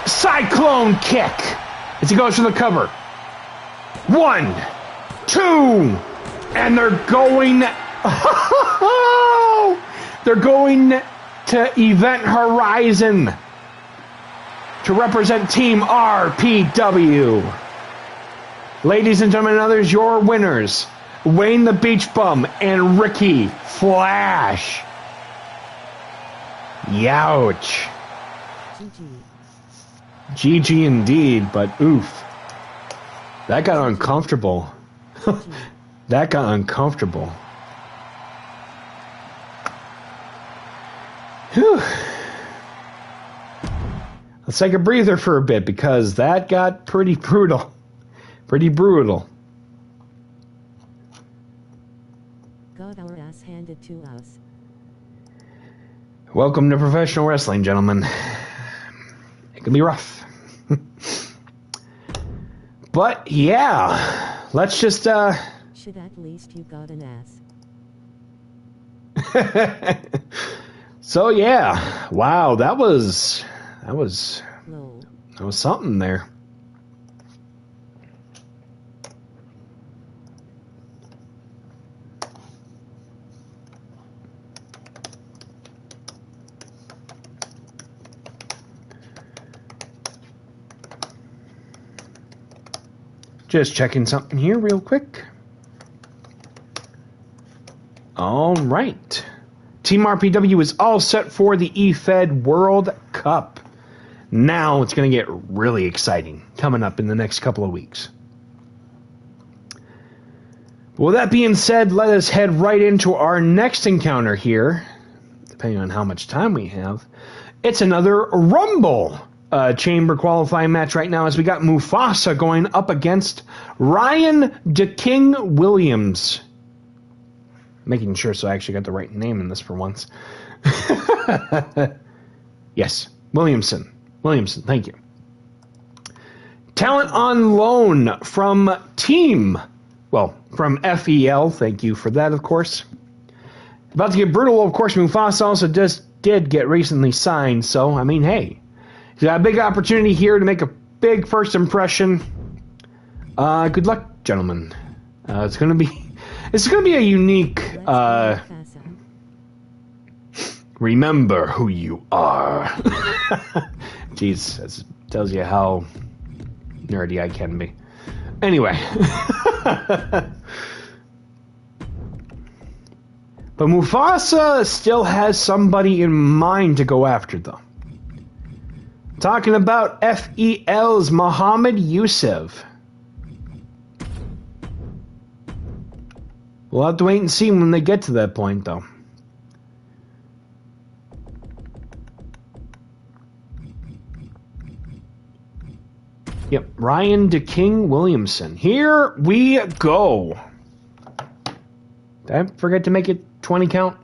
Cyclone kick as he goes for the cover. 1, 2, and they're going. They're going to Event Horizon to represent Team RPW. Ladies and gentlemen, and others, your winners, Wayne the Beach Bum and Ricky Flash. Youch. GG indeed, but oof. That got uncomfortable. That got uncomfortable. Whew. Let's take a breather for a bit because that got pretty brutal. Pretty brutal. Got our ass handed to us. Welcome to professional wrestling, gentlemen. It can be rough. But yeah, let's just Should at least you got an ass. So yeah, wow, that was Lol. something there. Just checking something here real quick. All right. Team RPW is all set for the EFED World Cup. Now it's going to get really exciting coming up in the next couple of weeks. With that being said, let us head right into our next encounter here, depending on how much time we have. It's another Rumble chamber qualifying match right now as we got Mufasa going up against Ryan the King Williams. Making sure so I actually got the right name in this for once. Yes, Williamson, thank you. Talent on loan from from FEL, thank you for that, of course. About to get brutal, of course, Mufasa also did get recently signed, so, I mean, hey. He's got a big opportunity here to make a big first impression. Good luck, gentlemen. It's gonna be a unique. Remember who you are. Jeez, that tells you how nerdy I can be. Anyway. But Mufasa still has somebody in mind to go after, though. Talking about FEL's Muhammad Yusuf. We'll have to wait and see when they get to that point, though. Yep, Ryan the King Williamson. Here we go. Did I forget to make it 20 count?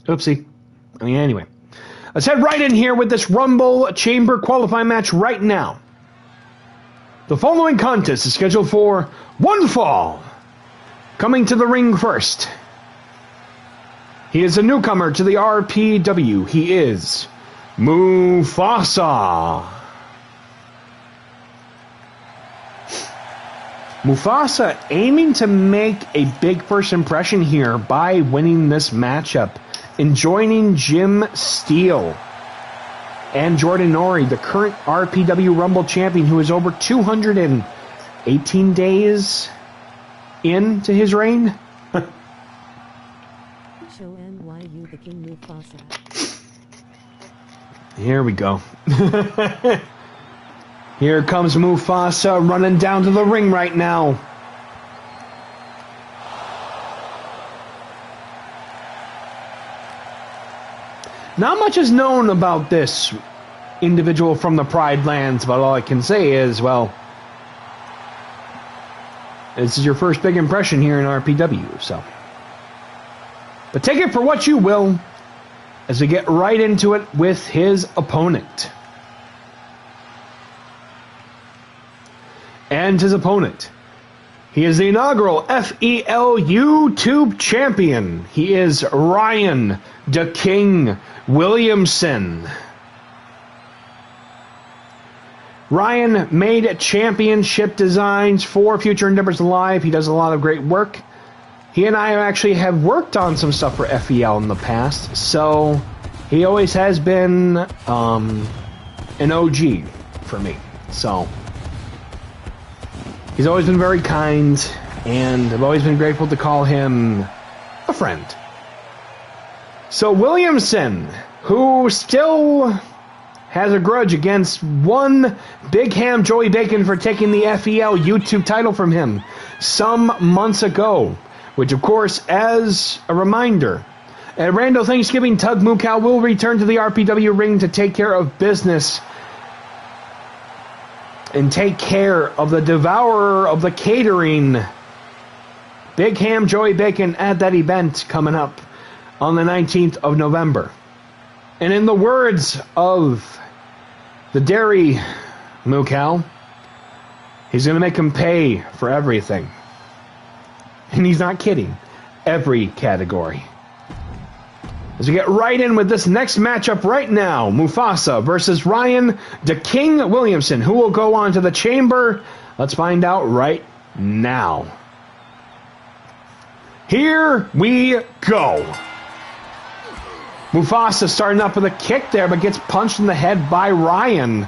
Oopsie. I mean, anyway. Let's head right in here with this Rumble Chamber qualifying match right now. The following contest is scheduled for one fall. Coming to the ring first. He is a newcomer to the RPW. He is Mufasa. Mufasa aiming to make a big first impression here by winning this matchup and joining Jim Steele and Jordan Nori, the current RPW Rumble champion who is over 218 days into his reign. Show NYU the King Mufasa. Here we go. Here comes Mufasa running down to the ring right now. Not much is known about this individual from the Pride Lands, but all I can say is, well, this is your first big impression here in RPW, so. But take it for what you will, as we get right into it with his opponent. And his opponent. He is the inaugural FEL YouTube champion. He is Ryan the King Williamson. Ryan made championship designs for Future Endeavors Live. He does a lot of great work. He and I actually have worked on some stuff for FEL in the past, so he always has been an OG for me. So he's always been very kind, and I've always been grateful to call him a friend. So Williamson, who still has a grudge against one Big Ham Joey Bacon for taking the FEL YouTube title from him some months ago, which of course, as a reminder, at Rando Thanksgiving, Tug Mukau will return to the RPW ring to take care of business and take care of the devourer of the catering, Big Ham Joey Bacon, at that event coming up on the 19th of November. And in the words of the Dairy Mukau, he's going to make him pay for everything. And he's not kidding. Every category. As we get right in with this next matchup right now, Mufasa versus Ryan the King Williamson. Who will go on to the chamber? Let's find out right now. Here we go. Mufasa starting up with a kick there, but gets punched in the head by Ryan.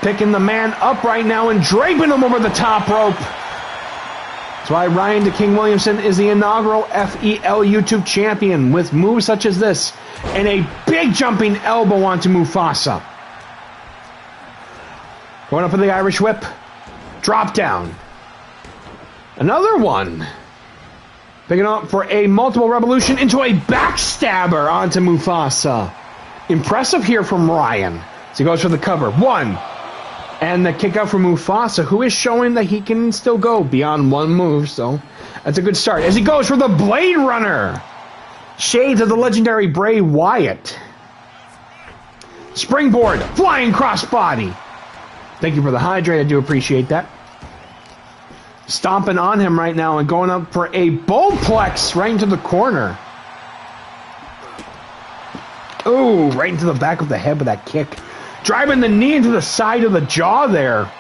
Picking the man up right now and draping him over the top rope. That's why Ryan the King Williamson is the inaugural FEL YouTube champion, with moves such as this and a big jumping elbow onto Mufasa. Going up for the Irish whip. Drop down. Another one. Picking up for a multiple revolution into a backstabber onto Mufasa. Impressive here from Ryan. So he goes for the cover. One. And the kick out for Mufasa, who is showing that he can still go beyond one move. So that's a good start. As he goes for the Blade Runner. Shades of the legendary Bray Wyatt. Springboard. Flying crossbody. Thank you for the hydrate. I do appreciate that. Stomping on him right now and going up for a Bullplex right into the corner. Ooh, right into the back of the head with that kick. Driving the knee into the side of the jaw there.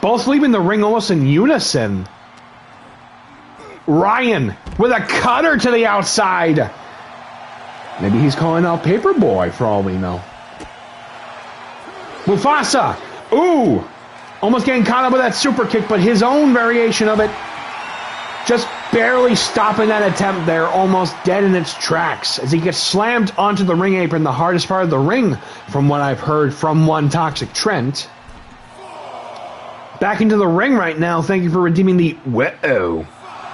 Both leaving the ring almost in unison. Ryan with a cutter to the outside. Maybe he's calling out Paperboy for all we know. Mufasa. Ooh. Almost getting caught up with that super kick, but his own variation of it just barely stopping that attempt there, almost dead in its tracks as he gets slammed onto the ring apron, the hardest part of the ring, from what I've heard from one Toxic Trent. Back into the ring right now. Thank you for redeeming the Whoa.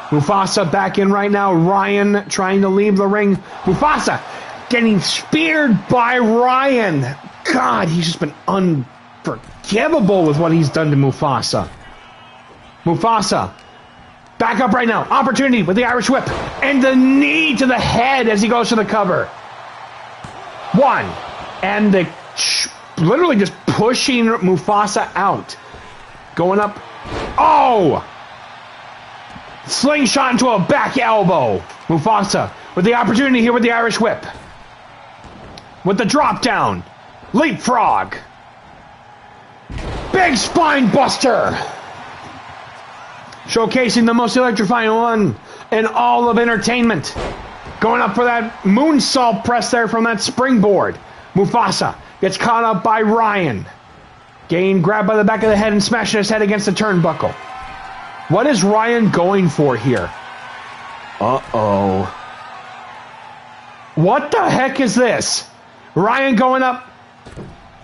Mufasa back in right now. Ryan trying to leave the ring. Mufasa getting speared by Ryan. God, he's just been unforgivable with what he's done to Mufasa. Mufasa back up right now. Opportunity with the Irish whip. And the knee to the head as he goes for the cover. One. And the literally just pushing Mufasa out. Going up. Oh! Slingshot into a back elbow. Mufasa with the opportunity here with the Irish whip. With the drop down. Leapfrog. Big spine buster. Showcasing the most electrifying one in all of entertainment. Going up for that moonsault press there from that springboard. Mufasa gets caught up by Ryan. Getting grabbed by the back of the head and smashing his head against the turnbuckle. What is Ryan going for here? Uh-oh. What the heck is this? Ryan going up.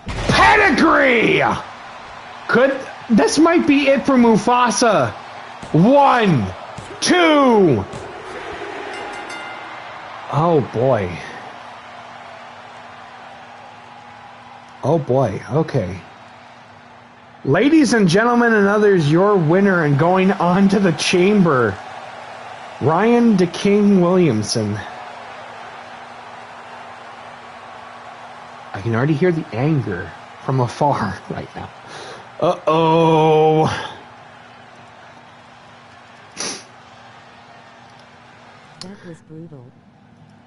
Pedigree! This might be it for Mufasa. 1, 2. Oh boy. Oh boy, okay. Ladies and gentlemen and others, your winner and going on to the chamber, Ryan the King Williamson. I can already hear the anger from afar right now. Uh-oh. That was brutal.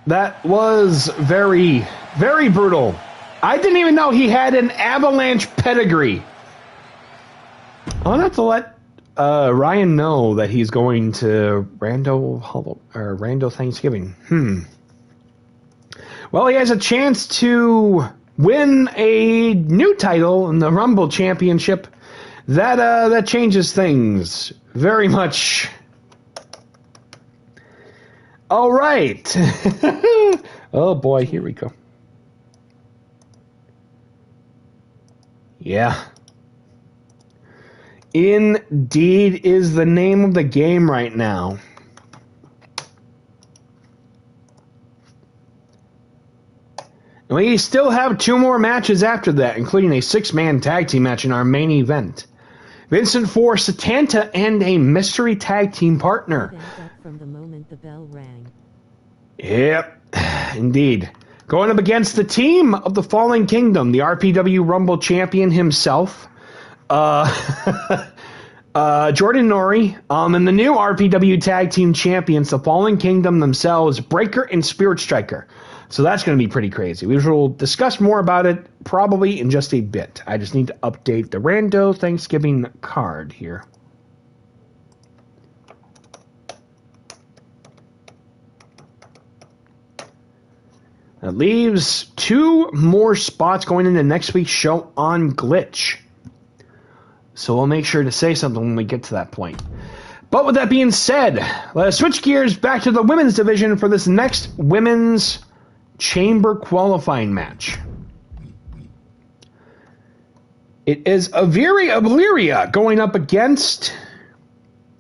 That was very, very brutal. I didn't even know he had an avalanche pedigree. I'll have to let Ryan know that he's going to Rando Thanksgiving. Well, he has a chance to win a new title in the Rumble Championship. That changes things very much. All right. Oh boy, here we go. Yeah. Indeed is the name of the game right now. We still have 2 more matches after that, including a 6-man tag team match in our main event. Vincent for Satanta and a mystery tag team partner. From the moment the bell rang. Yep, indeed. Going up against the team of the Fallen Kingdom, the RPW Rumble champion himself, Jordan Nori, and the new RPW tag team champions, the Fallen Kingdom themselves, Breaker and Spirit Striker. So that's going to be pretty crazy. We will discuss more about it probably in just a bit. I just need to update the Rando Thanksgiving card here. That leaves 2 more spots going into next week's show on Glitch. So we'll make sure to say something when we get to that point. But with that being said, let us switch gears back to the women's division for this next women's chamber qualifying match. It is Aviri Obliria going up against...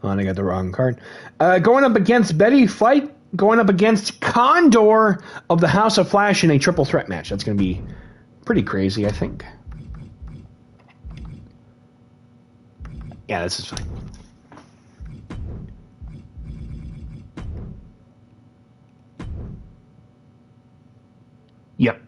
Oh, I got the wrong card. Going up against Betty Fight, going up against Condor of the House of Flash in a triple threat match. That's going to be pretty crazy, I think. Yeah, this is fine. Yep.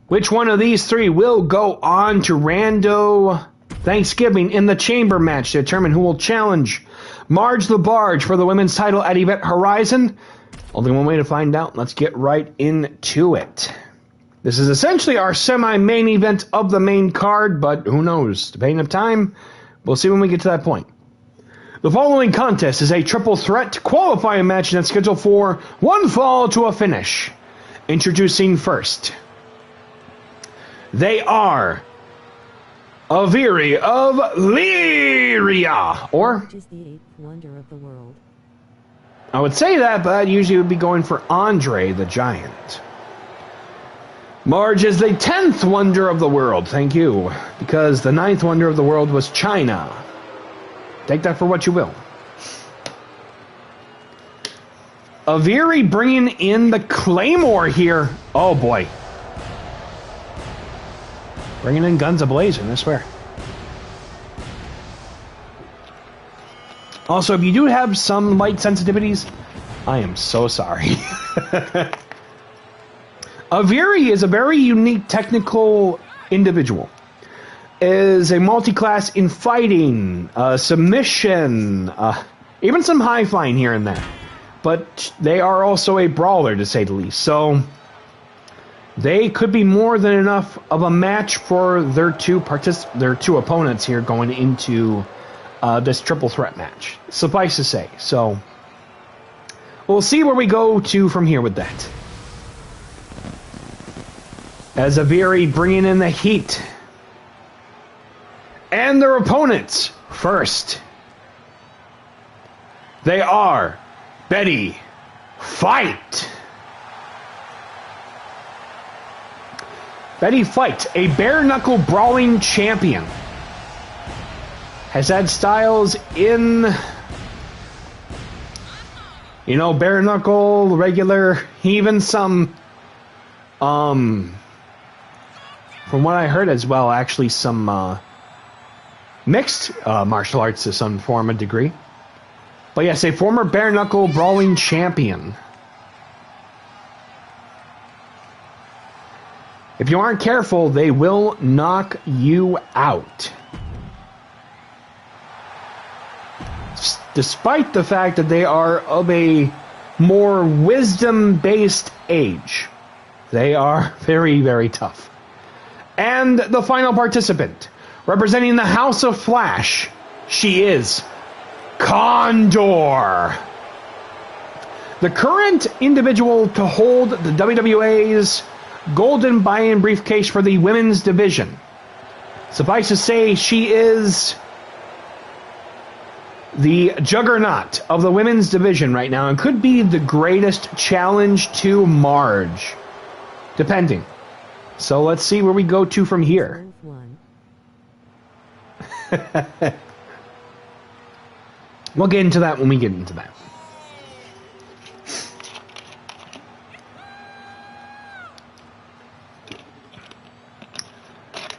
Which one of these 3 will go on to Rando Thanksgiving in the chamber match to determine who will challenge Marge the Barge for the women's title at Event Horizon? Only one way to find out. Let's get right into it. This is essentially our semi-main event of the main card, but who knows? Depending on time, we'll see when we get to that point. The following contest is a triple threat qualifying match that's scheduled for 1 fall to a finish. Introducing first. They are Aviri of Lyria, or Which is the 8th wonder of the world. I would say that, but usually would be going for Andre the Giant. Marge is the 10th wonder of the world, thank you, because the 9th wonder of the world was China. Take that for what you will. Aviri bringing in the Claymore here. Oh boy. Bringing in guns a-blazing, I swear. Also, if you do have some light sensitivities, I am so sorry. Aviri is a very unique technical individual. Is a multi-class in fighting, submission, even some high-flying here and there. But they are also a brawler, to say the least. So they could be more than enough of a match for their two opponents here going into this triple threat match. Suffice to say. So, we'll see where we go to from here with that. As Aviri bringing in the heat. And their opponents first. They are Betty Fight. Betty Fight, a bare-knuckle brawling champion. Has had styles in, you know, bare-knuckle, regular, even some, from what I heard as well, actually some mixed martial arts to some form of degree. But yes, a former bare-knuckle brawling champion. If you aren't careful, they will knock you out. Despite the fact that they are of a more wisdom-based age. They are very, very tough. And the final participant, representing the House of Flash, she is Condor. The current individual to hold the WWA's Golden Buy-in briefcase for the women's division. Suffice to say, she is the juggernaut of the women's division right now and could be the greatest challenge to Marge. Depending. So let's see where we go to from here. We'll get into that when we get into that.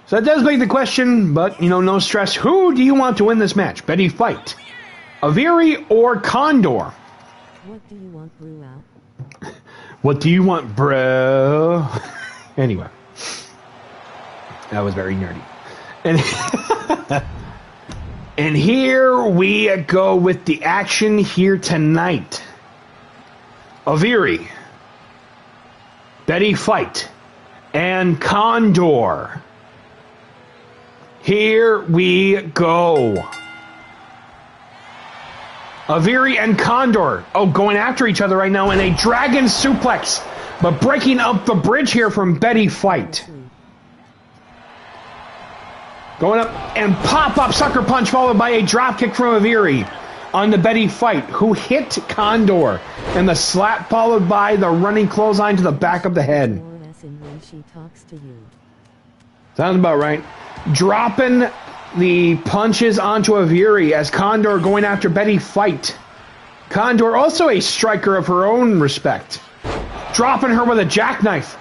So that does beg the question, but, you know, no stress. Who do you want to win this match? Betty Fight, Aviri, or Condor? What do you want, brew out? What do you want, bro? Anyway. That was very nerdy. And, and here we go with the action here tonight. Aviri, Betty Fight, and Condor. Here we go. Aviri and Condor, going after each other right now in a dragon suplex, but breaking up the bridge here from Betty Fight. Going up and pop-up sucker punch followed by a dropkick from Aviri on the Betty Fight, who hit Condor, and the slap followed by the running clothesline to the back of the head. Sounds about right. Dropping the punches onto Aviri as Condor going after Betty Fight. Condor also a striker of her own respect. Dropping her with a jackknife.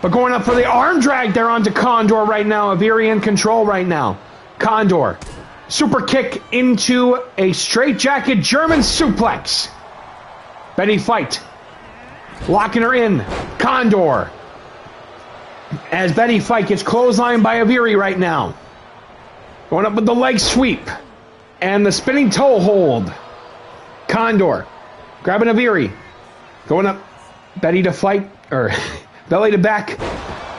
But going up for the arm drag there onto Condor right now. Aviri in control right now. Condor. Super kick into a straightjacket German suplex. Betty Fight. Locking her in. Condor. As Betty Fight gets clotheslined by Aviri right now. Going up with the leg sweep. And the spinning toe hold. Condor. Grabbing Aviri. Going up. Betty to fight. Or belly to back.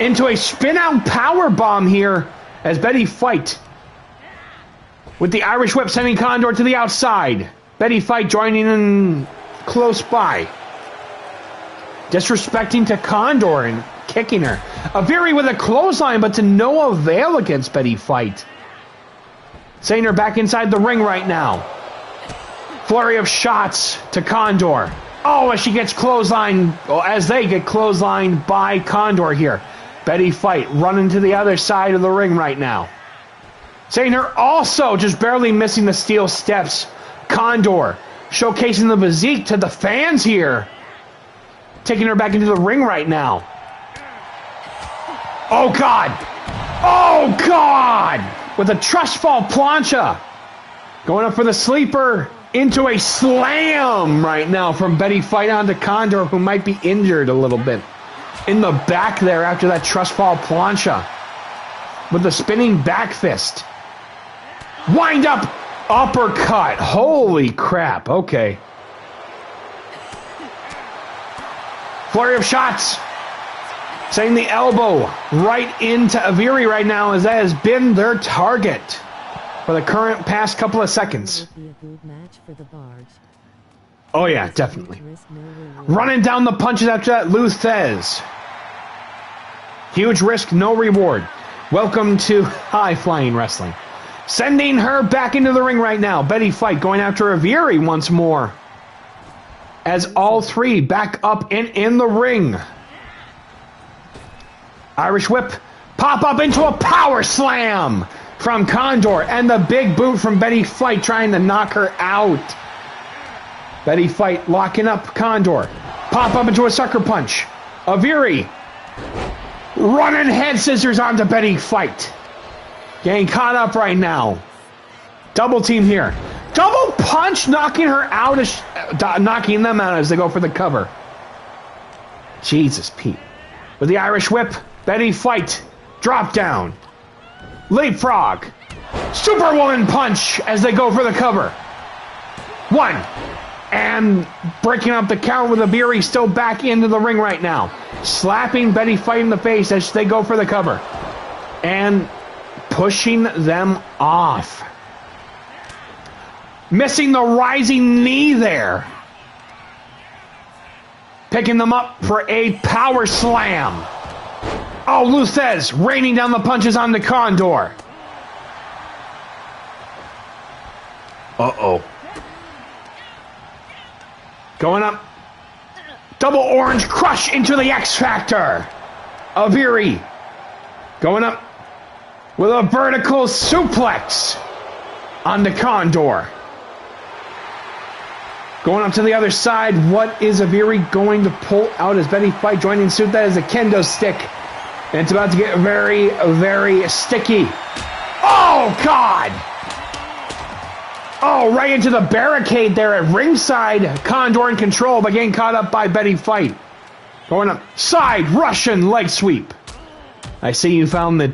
Into a spin out power bomb here. As Betty Fight. With the Irish whip sending Condor to the outside. Betty Fight joining in close by. Disrespecting to Condor and kicking her. Aviri with a clothesline, but to no avail against Betty Fight. Sending her back inside the ring right now. Flurry of shots to Condor. As she gets clotheslined, as they get clotheslined by Condor here. Betty Fight running to the other side of the ring right now. Sending her also just barely missing the steel steps. Condor showcasing the physique to the fans here. Taking her back into the ring right now. Oh, God. Oh, God. With a trust fall plancha. Going up for the sleeper. Into a slam right now from Betty Fight onto Condor, who might be injured a little bit. In the back there after that trust fall plancha. With the spinning back fist. Wind up uppercut. Holy crap. Okay. Flurry of shots. Sending the elbow right into Aviri right now, as that has been their target. for the current past couple of seconds. Would be a good match for the barge. Oh yeah, definitely. Risk, no reward. Running down the punches after that, Luthez. Huge risk, no reward. Welcome to high-flying wrestling. Sending her back into the ring right now. Betty Fight going after Aviri once more. As all three back up and in the ring. Irish whip. Pop up into a power slam from Condor. And the big boot from Betty Fight trying to knock her out. Betty Fight locking up Condor. Pop up into a sucker punch. Aviri running head scissors onto Betty Fight. Getting caught up right now. Double team here. Double punch knocking her out, knocking them out as they go for the cover. Jesus, Pete. With the Irish whip, Betty Fight. Drop down. Leapfrog. Superwoman punch as they go for the cover. One. And breaking up the count with Aviri still back into the ring right now. Slapping Betty Fight in the face as they go for the cover. And pushing them off. Missing the rising knee there. Picking them up for a power slam. Oh, Luthez raining down the punches on the Condor. Uh-oh. Going up. Double orange crush into the X Factor. Aviri. Going up with a vertical suplex on the Condor. Going up to the other side. What is Aviri going to pull out as Betty Fight joining suit? That is a kendo stick. And it's about to get very, very sticky. Oh, God! Oh, right into the barricade there at ringside. Condor in control, but getting caught up by Betty Fight. Going up. Side Russian leg sweep. I see you found the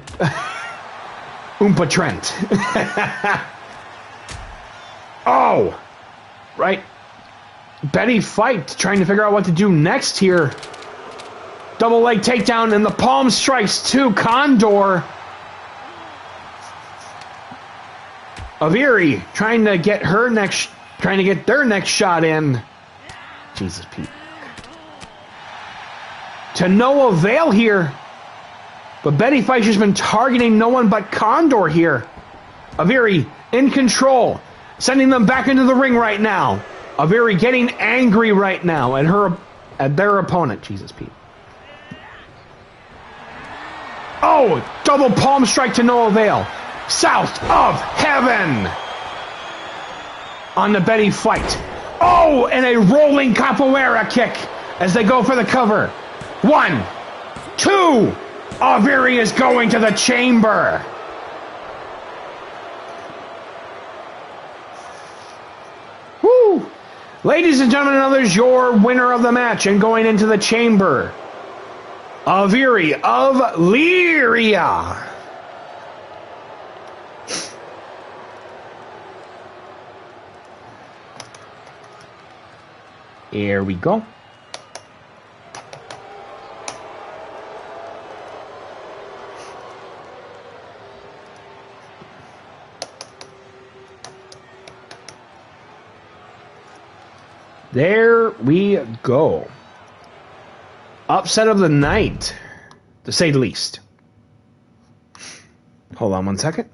Oompa Trent. Oh! Right. Betty Fight trying to figure out what to do next here. Double leg takedown and the palm strikes to Condor. Aviri trying to get their next shot in. Jesus, Pete. To no avail here. But Betty Fight's just been targeting no one but Condor here. Aviri in control. Sending them back into the ring right now. Aviri getting angry right now at their opponent. Jesus, Pete. Oh, double palm strike to no avail. South of Heaven on the Betty Fight. Oh, and a rolling capoeira kick as they go for the cover. 1, 2. Aviri is going to the chamber. Woo! Ladies and gentlemen and others, your winner of the match and going into the chamber, Aviri of Lyria. Here we go. There we go. Upset of the night, to say the least. Hold on one second.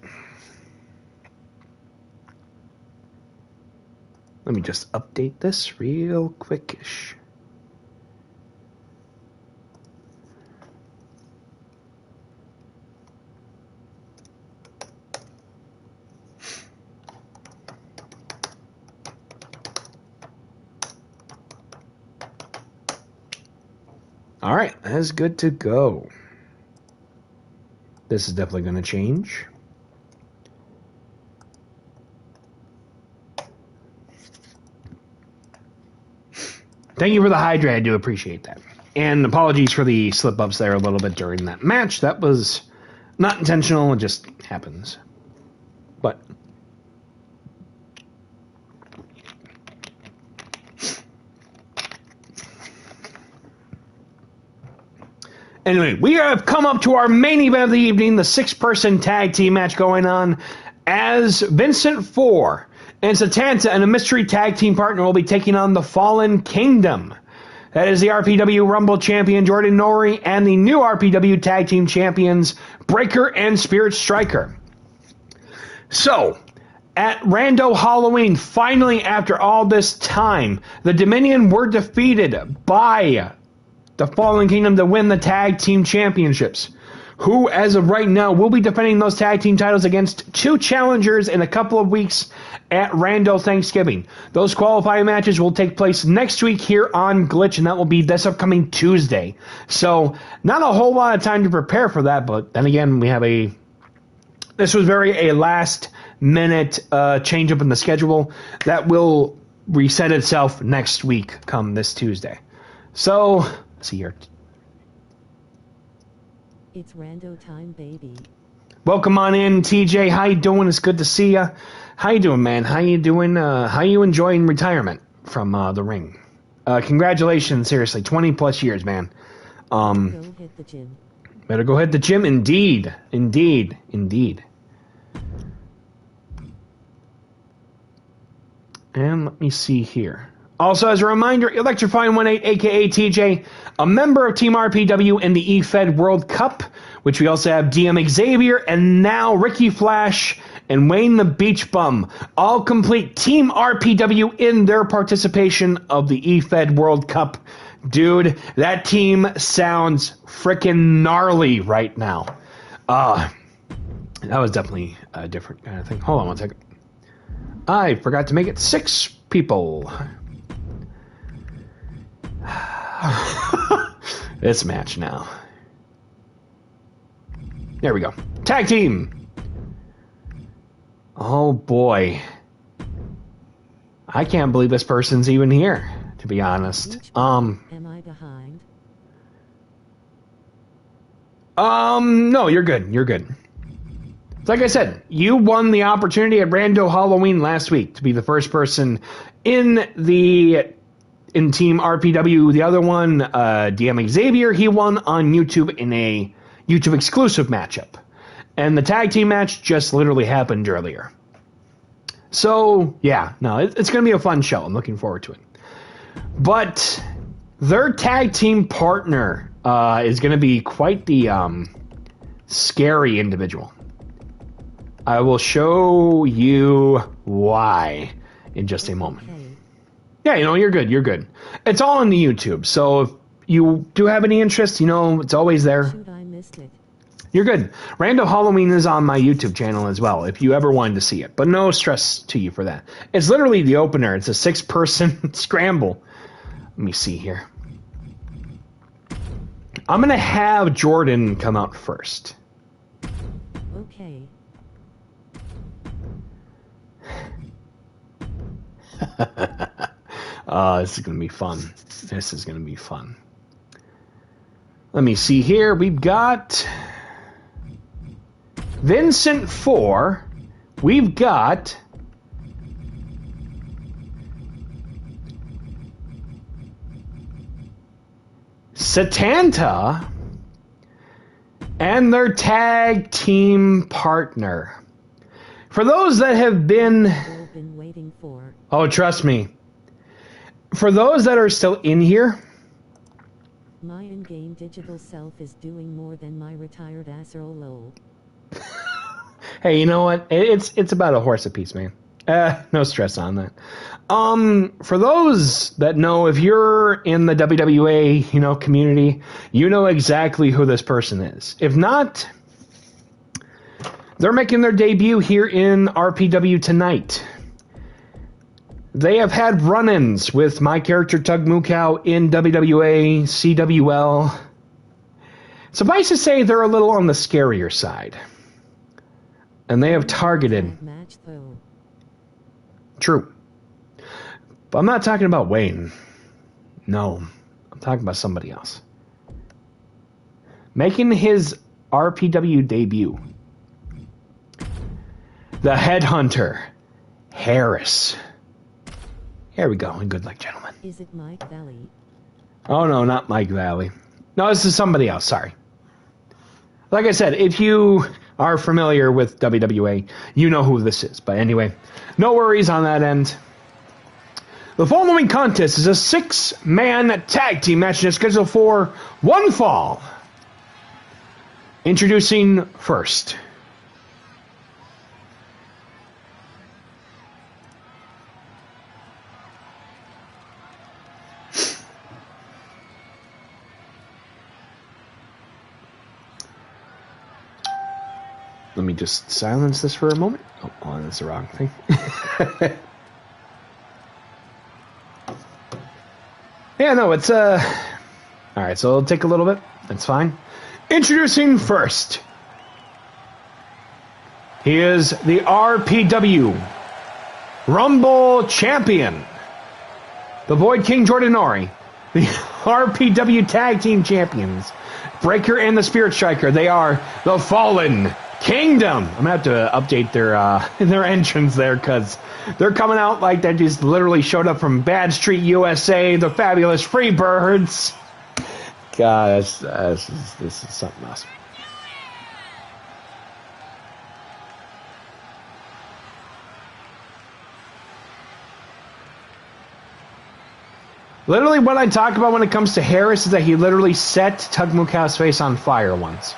Let me just update this real quickish. All right, that's good to go. This is definitely going to change. Thank you for the hydrate. I do appreciate that. And apologies for the slip-ups there a little bit during that match. That was not intentional. It just happens. But anyway, we have come up to our main event of the evening, the 6-person tag team match going on as Vincent Four and Satanta and a mystery tag team partner will be taking on the Fallen Kingdom. That is the RPW Rumble champion Jordan Nori and the new RPW tag team champions Breaker and Spirit Striker. So, at Rando Halloween, finally after all this time, the Dominion were defeated by the Fallen Kingdom to win the tag team championships, who, as of right now, will be defending those tag team titles against two challengers in a couple of weeks at Rando Thanksgiving. Those qualifying matches will take place next week here on Glitch, and that will be this upcoming Tuesday. So, not a whole lot of time to prepare for that, but then again, this was very a last-minute change up in the schedule that will reset itself next week come this Tuesday. So, let's see here. It's Rando time, baby. Welcome on in, TJ. How you doing? It's good to see you. How you doing, man? How you doing? How you enjoying retirement from the ring? Congratulations, seriously. 20 plus years, man. Go hit the gym. Better go hit the gym. Indeed. Indeed. Indeed. And let me see here. Also, as a reminder, Electrifying18, a.k.a. TJ, a member of Team RPW in the eFed World Cup, which we also have DM Xavier, and now Ricky Flash and Wayne the Beach Bum, all complete Team RPW in their participation of the eFed World Cup. Dude, that team sounds freaking gnarly right now. That was definitely a different kind of thing. Hold on one second. I forgot to make it 6 people. This match now. There we go. Tag team. Oh boy. I can't believe this person's even here, to be honest. Am I behind? No, you're good. You're good. Like I said, you won the opportunity at Rando Halloween last week to be the first person in Team RPW. The other one, DM Xavier, he won on YouTube in a YouTube exclusive matchup. And the tag team match just literally happened earlier. So, yeah, no, it's going to be a fun show. I'm looking forward to it. But their tag team partner is going to be quite the scary individual. I will show you why in just a moment. Okay. Yeah, you're good. You're good. It's all on the YouTube, so if you do have any interest, it's always there. Shoot, I missed it. You're good. Rando Halloween is on my YouTube channel as well, if you ever wanted to see it. But no stress to you for that. It's literally the opener. It's a 6-person scramble. Let me see here. I'm going to have Jordan come out first. Okay. This is going to be fun. This is going to be fun. Let me see here. We've got Vincent 4. We've got Satanta and their tag team partner. For those that have been waiting for. Oh, trust me. For those that are still in here, my in-game digital self is doing more than my retired asshole lol. Hey, you know what? It's about a horse apiece, man. No stress on that. For those that know, if you're in the WWA, community, you know exactly who this person is. If not, they're making their debut here in RPW tonight. They have had run-ins with my character Tug Mukow in WWA, CWL. Suffice to say, they're a little on the scarier side. And they have targeted... Match, though. True. But I'm not talking about Wayne. No. I'm talking about somebody else. Making his RPW debut. The Headhunter, Harris. Here we go, and good luck, gentlemen. Is it Mike Valley? Oh, no, not Mike Valley. No, this is somebody else, sorry. Like I said, if you are familiar with WWE, you know who this is. But anyway, no worries on that end. The following contest is a 6-man tag team match and is scheduled for one fall. Introducing first. Let me just silence this for a moment. Oh, that's the wrong thing. Yeah, no, it's alright, so it'll take a little bit. That's fine. Introducing first. He is the RPW Rumble Champion. The Void King Jordan Nori. The RPW Tag Team Champions. Breaker and the Spirit Striker. They are the Fallen Kingdom. I'm going to have to update their entrance there because they're coming out like they just literally showed up from Bad Street, USA, the Fabulous Freebirds. God, this is something else. Literally what I talk about when it comes to Harris is that he literally set Tug Mukau's face on fire once.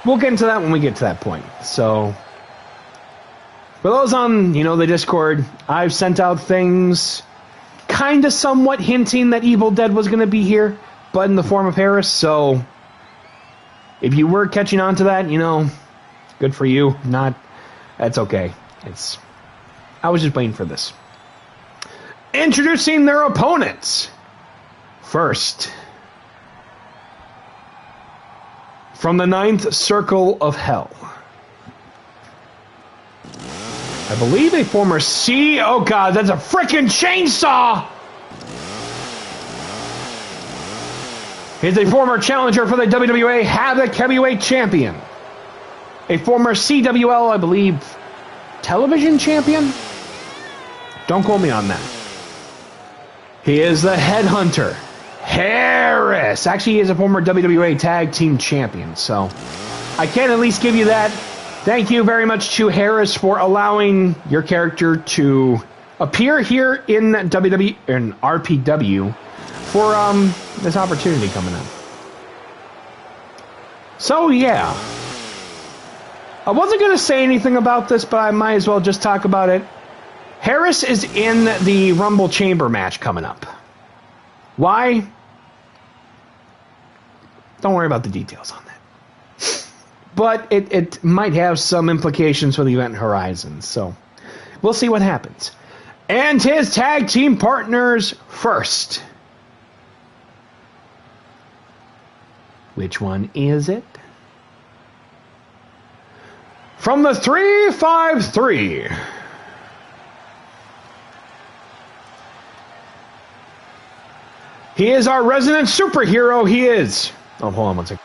We'll get into that when we get to that point. So, for those on, the Discord, I've sent out things kind of somewhat hinting that Evil Dead was going to be here, but in the form of Harris. So, if you were catching on to that, good for you. Not, that's okay. I was just waiting for this. Introducing their opponents. First, from the 9th Circle of Hell. I believe a former oh god, that's a freaking chainsaw! He's a former challenger for the WWA Havoc Heavyweight Champion. A former CWL, I believe, television champion? Don't quote me on that. He is the headhunter, Harris. Actually, he is a former WWA Tag Team Champion, so I can at least give you that. Thank you very much to Harris for allowing your character to appear here in RPW for this opportunity coming up. So, yeah. I wasn't going to say anything about this, but I might as well just talk about it. Harris is in the Rumble Chamber match coming up. Why? Don't worry about the details on that. But it might have some implications for the event horizon, so we'll see what happens. And his tag team partners first. Which one is it? From the 353. He is our resident superhero. He is. Oh, hold on one second.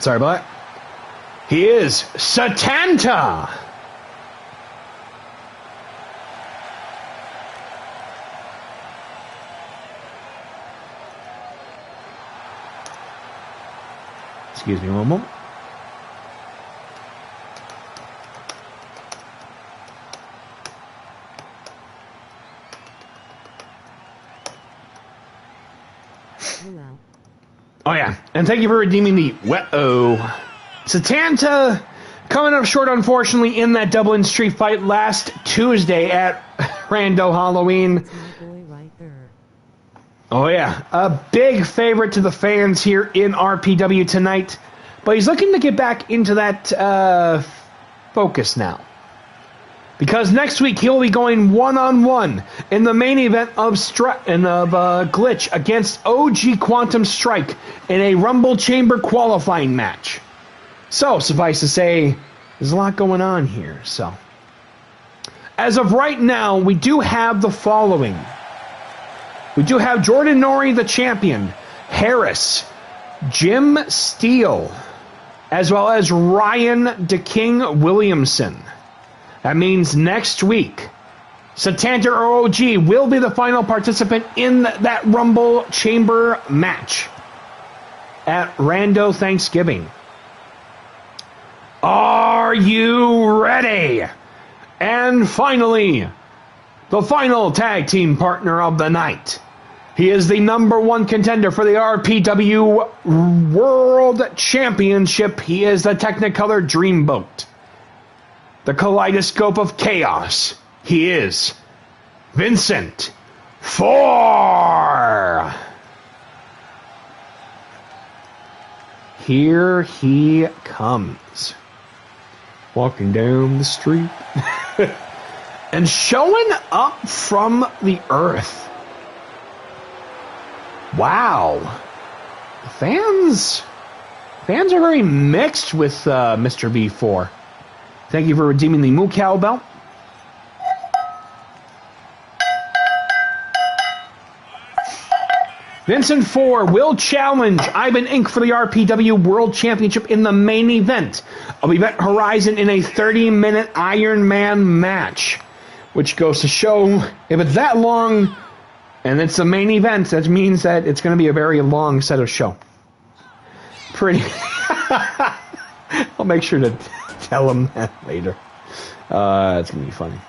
Sorry about that. He is Satanta. Excuse me one moment. Oh yeah, and thank you for redeeming the Satanta coming up short, unfortunately, in that Dublin Street fight last Tuesday at Rando Halloween. Oh yeah, a big favorite to the fans here in RPW tonight, but he's looking to get back into that focus now. Because next week he'll be going one-on-one in the main event of Glitch against OG Quantum Strike in a Rumble Chamber qualifying match. So, suffice to say, there's a lot going on here. So, as of right now, we do have the following. We do have Jordan Nori, the champion, Harris, Jim Steele, as well as Ryan DeKing Williamson. That means next week, Satanta or OG will be the final participant in that Rumble Chamber match at Rando Thanksgiving. Are you ready? And finally, the final tag team partner of the night. He is the #1 contender for the RPW World Championship. He is the Technicolor Dreamboat. The Kaleidoscope of Chaos. He is Vincent 4. Here he comes. Walking down the street. And showing up from the earth. Wow. Fans are very mixed with Mr. B4. Thank you for redeeming the Moo Cow belt. Vincent 4 will challenge Ivan Inc. for the RPW World Championship in the main event of Event Horizon in a 30-minute Iron Man match. Which goes to show, if it's that long, and it's the main event, that means that it's going to be a very long set of show. Pretty. I'll make sure to tell him that later. It's going to be funny.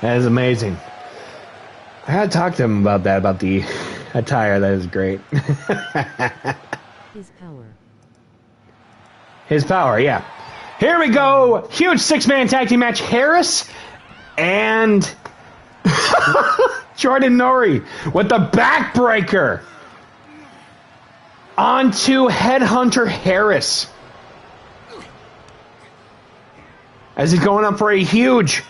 That is amazing. I had to talk to him about that, about the attire. That is great. His power. His power, yeah. Here we go. Huge 6-man tag team match. Harris and Jordan Nori with the backbreaker onto Headhunter Harris. As he's going up for a huge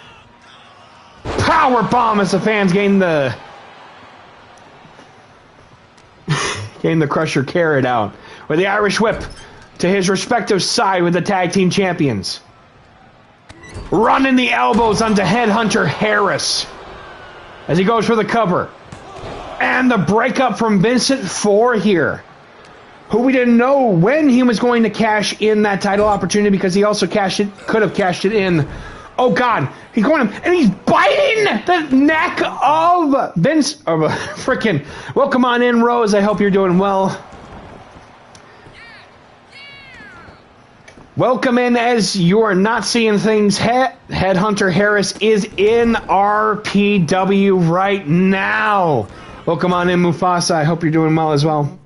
power bomb as the fans gain the Crusher carried out with the Irish Whip to his respective side with the tag team champions. Running the elbows onto Headhunter Harris as he goes for the cover. And the breakup from Vincent 4 here, who we didn't know when he was going to cash in that title opportunity because he also could have cashed it in. Oh God, he's going and he's biting the neck of Vince. Frickin'. Welcome on in, Rose. I hope you're doing well. Welcome in as you are not seeing things. Headhunter Harris is in RPW right now. Welcome on in, Mufasa. I hope you're doing well as well.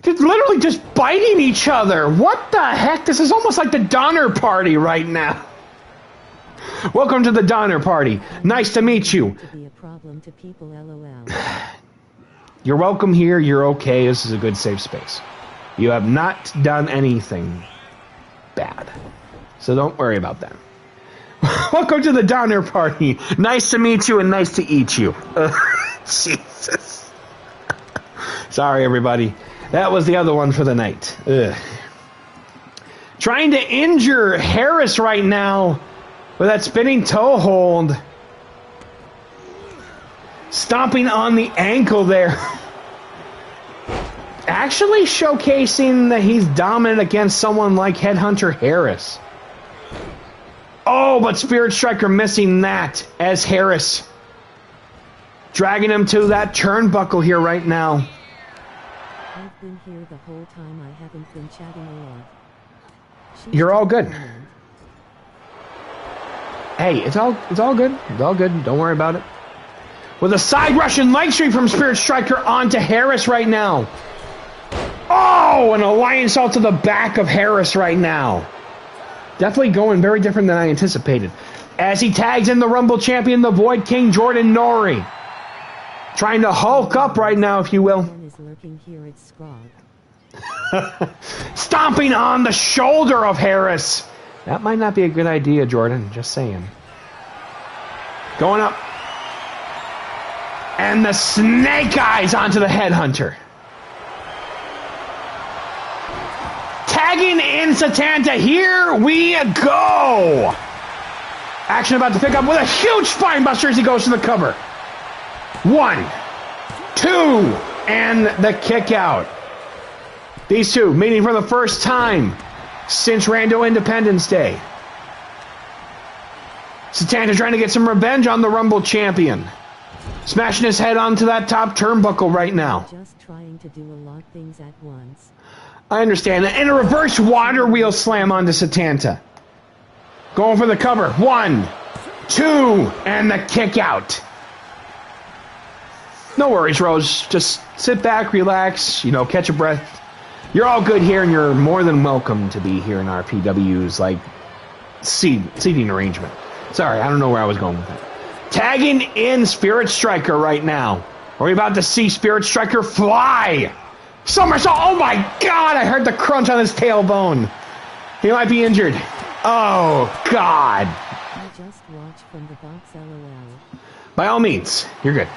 They're literally just biting each other. What the heck? This is almost like the Donner Party right now. Welcome to the Donner Party. Nice to meet you. Be a problem to people, LOL. You're welcome here. You're okay. This is a good safe space. You have not done anything bad. So don't worry about that. Welcome to the Donner Party. Nice to meet you and nice to eat you. Jesus. Sorry, everybody. That was the other one for the night. Ugh. Trying to injure Harris right now with that spinning toe hold. Stomping on the ankle there. Actually showcasing that he's dominant against someone like Headhunter Harris. Oh, but Spirit Striker missing that as Harris dragging him to that turnbuckle here right now. I've been here the whole time. I haven't been chatting a lot. You're all good. Hey, it's all good. It's all good. Don't worry about it. With a side Russian leg sweep from Spirit Striker onto Harris right now. Oh, and a lion salt to the back of Harris right now. Definitely going very different than I anticipated. As he tags in the Rumble champion, the Void King, Jordan Nori. Trying to hulk up right now, if you will. Stomping on the shoulder of Harris. That might not be a good idea, Jordan. Just saying. Going up. And the snake eyes onto the Headhunter. Tagging in Satanta. Here we go. Action about to pick up with a huge spinebuster as he goes to the cover. 1, 2, and the kick out. These two meeting for the first time since Rando Independence Day. Satanta trying to get some revenge on the Rumble champion. Smashing his head onto that top turnbuckle right now. Just trying to do a lot of things at once. I understand that. And a reverse water wheel slam onto Satanta. Going for the cover. 1, 2, and the kick out. No worries, Rose. Just sit back, relax, catch a breath. You're all good here, and you're more than welcome to be here in RPW's, seating arrangement. Sorry, I don't know where I was going with that. Tagging in Spirit Striker right now. Are we about to see Spirit Striker fly? Somersault! Oh my God! I heard the crunch on his tailbone. He might be injured. Oh God! I just watched from the box, LOL. By all means, you're good.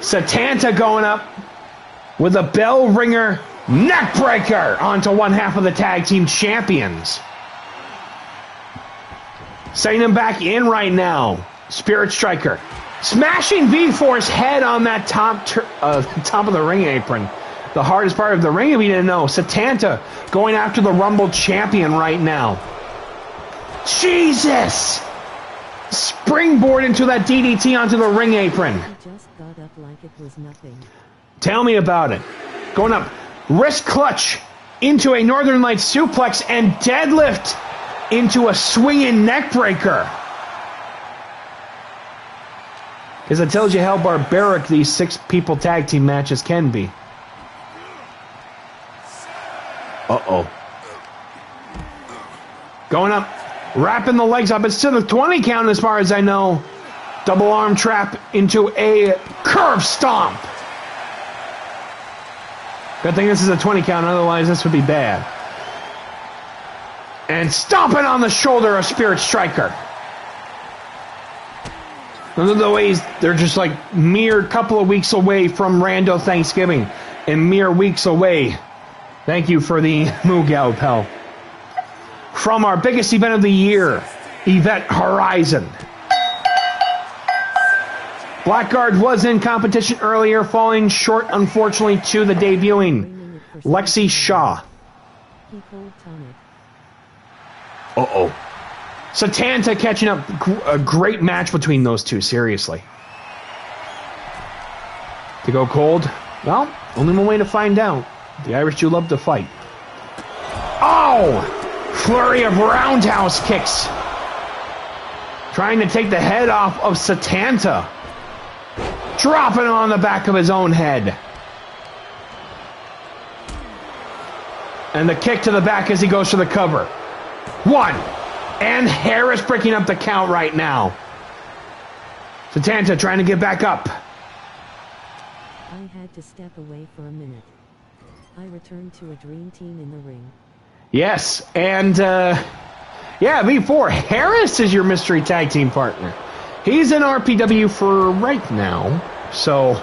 Satanta going up with a bell ringer neck breaker onto one half of the tag team champions. Setting him back in right now. Spirit Striker. Smashing V4's head on that top of the ring apron. The hardest part of the ring, if you didn't know. Satanta going after the Rumble champion right now. Jesus! Springboard into that DDT onto the ring apron. He just got up like it was nothing. Tell me about it. Going up. Wrist clutch into a Northern Lights suplex and deadlift into a swinging neck breaker. Because it tells you how barbaric these 6-people tag team matches can be. Uh-oh. Going up. Wrapping the legs up. It's still a 20 count as far as I know. Double arm trap into a curve stomp. Good thing this is a 20 count, otherwise this would be bad. And stomping on the shoulder of Spirit Striker. Those are the ways they're just mere couple of weeks away from Rando Thanksgiving. And mere weeks away. Thank you for the Mugal Pal. From our biggest event of the year, Event Horizon. Blackguard was in competition earlier, falling short, unfortunately, to the debuting Lexi Shaw. Uh-oh. Satanta catching up. A great match between those two, seriously. To go cold? Well, only one way to find out. The Irish do love to fight. Oh! Flurry of roundhouse kicks. Trying to take the head off of Satanta. Dropping him on the back of his own head. And the kick to the back as he goes for the cover. 1. And Harris breaking up the count right now. Satanta trying to get back up. I had to step away for a minute. I returned to a dream team in the ring. Yes, and V4, Harris is your mystery tag team partner. He's in RPW for right now, so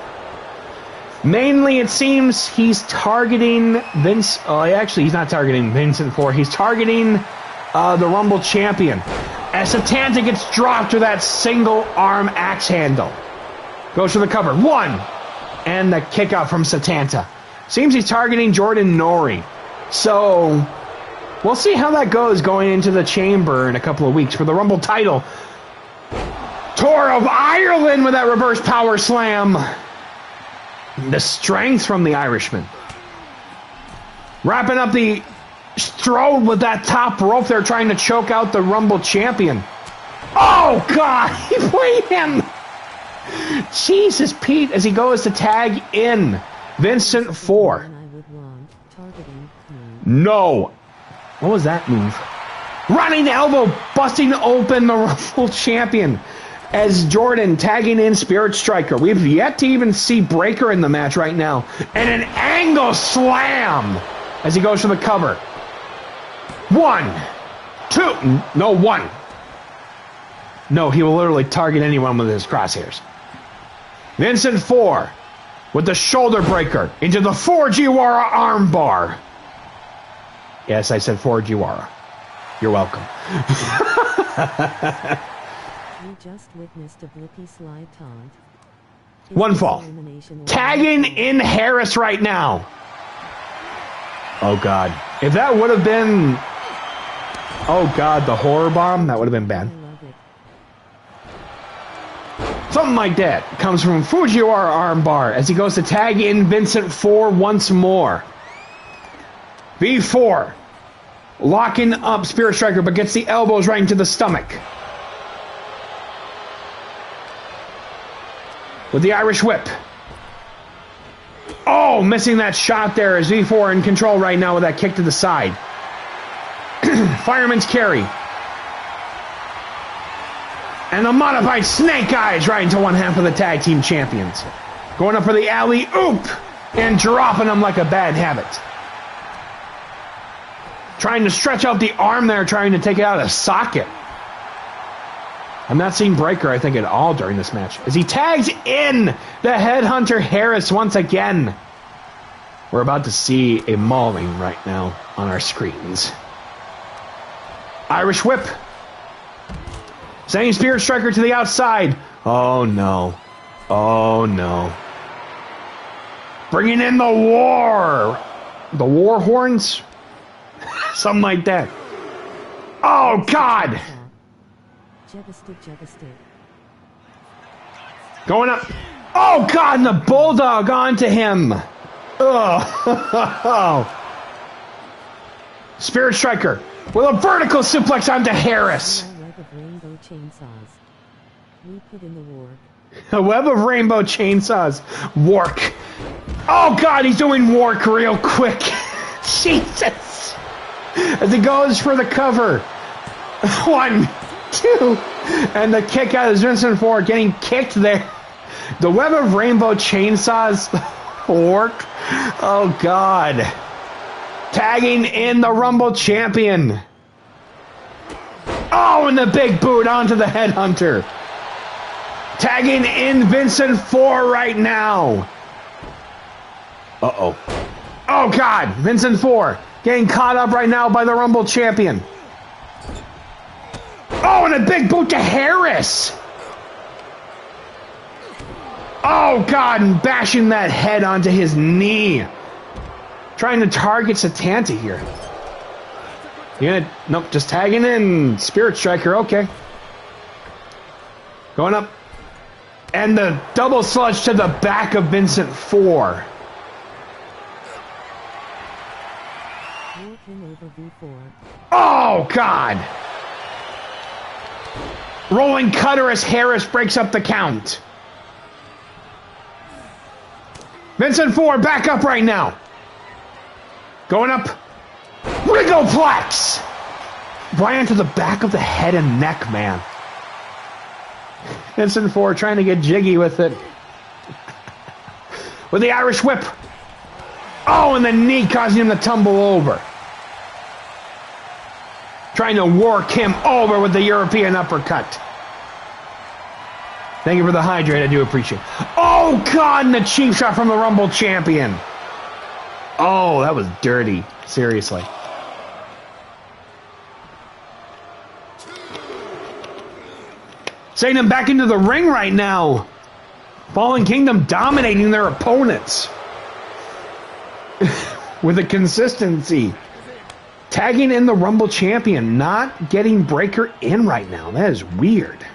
mainly it seems he's targeting Vince. Actually, he's not targeting Vincent Ford. He's targeting the Rumble champion. As Satanta gets dropped to that single arm axe handle. Goes for the cover. 1. And the kick out from Satanta. Seems he's targeting Jordan Nori. So we'll see how that goes going into the chamber in a couple of weeks for the Rumble title. Tour of Ireland with that reverse power slam. The strength from the Irishman. Wrapping up the Strode with that top rope there, trying to choke out the Rumble champion. Oh, God! He played him! Jesus, Pete, as he goes to tag in Vincent 4. No. What was that move? Running elbow, busting open the Rumble champion as Jordan tagging in Spirit Striker. We've yet to even see Breaker in the match right now. And an angle slam as he goes for the cover. 1, 2, no, 1. No, he will literally target anyone with his crosshairs. Vincent 4 with the shoulder breaker into the Fujiwara armbar. Yes, I said Fujiwara. You're welcome. We just witnessed a blippy slide taunt. One fall. Tagging in Harris right now. Oh, God. If that would have been... Oh, God, the horror bomb, that would have been bad. Something like that comes from Fujiwara armbar as he goes to tag in Vincent 4 once more. V4 locking up Spirit Striker, but gets the elbows right into the stomach. With the Irish whip. Oh, missing that shot there as V4 in control right now with that kick to the side. Fireman's carry. And the modified snake eyes right into one half of the tag team champions. Going up for the alley-oop and dropping them like a bad habit. Trying to stretch out the arm there, trying to take it out of the socket. I'm not seeing Breaker, I think, at all during this match. As he tags in the Headhunter Harris once again. We're about to see a mauling right now on our screens. Irish whip. Sending Spirit Striker to the outside. Oh, no. Oh, no. Bringing in the war. The war horns? Something like that. Oh, God. Going up. Oh, God, and the Bulldog onto him. Oh. Spirit Striker with a vertical suplex onto Harris. We put in the work. A web of rainbow chainsaws. Work. Oh, God, he's doing work real quick. Jesus. As he goes for the cover. 1, 2. And the kick out of Vincent 4 getting kicked there. The web of rainbow chainsaws. Work. Oh, God. Tagging in the Rumble champion. Oh, and the big boot onto the Headhunter. Tagging in Vincent 4 right now. Uh-oh. Oh, God. Vincent 4 getting caught up right now by the Rumble champion. Oh, and a big boot to Harris. Oh, God, and bashing that head onto his knee. Trying to target Satanta here. Nope, just tagging in. Spirit Striker, okay. Going up. And the double sludge to the back of Vincent 4. Oh, God. Rolling cutter as Harris breaks up the count. Vincent 4 back up right now. Going up. Rigoplex! Right into the back of the head and neck, man. Vincent 4 trying to get jiggy with it. With the Irish whip. Oh, and the knee causing him to tumble over. Trying to work him over with the European uppercut. Thank you for the hydrate, I do appreciate it. Oh, God, and the cheap shot from the Rumble champion. Oh, that was dirty. Seriously. Sending them back into the ring right now. Fallen Kingdom dominating their opponents. With a consistency. Tagging in the Rumble champion. Not getting Breaker in right now. That is weird.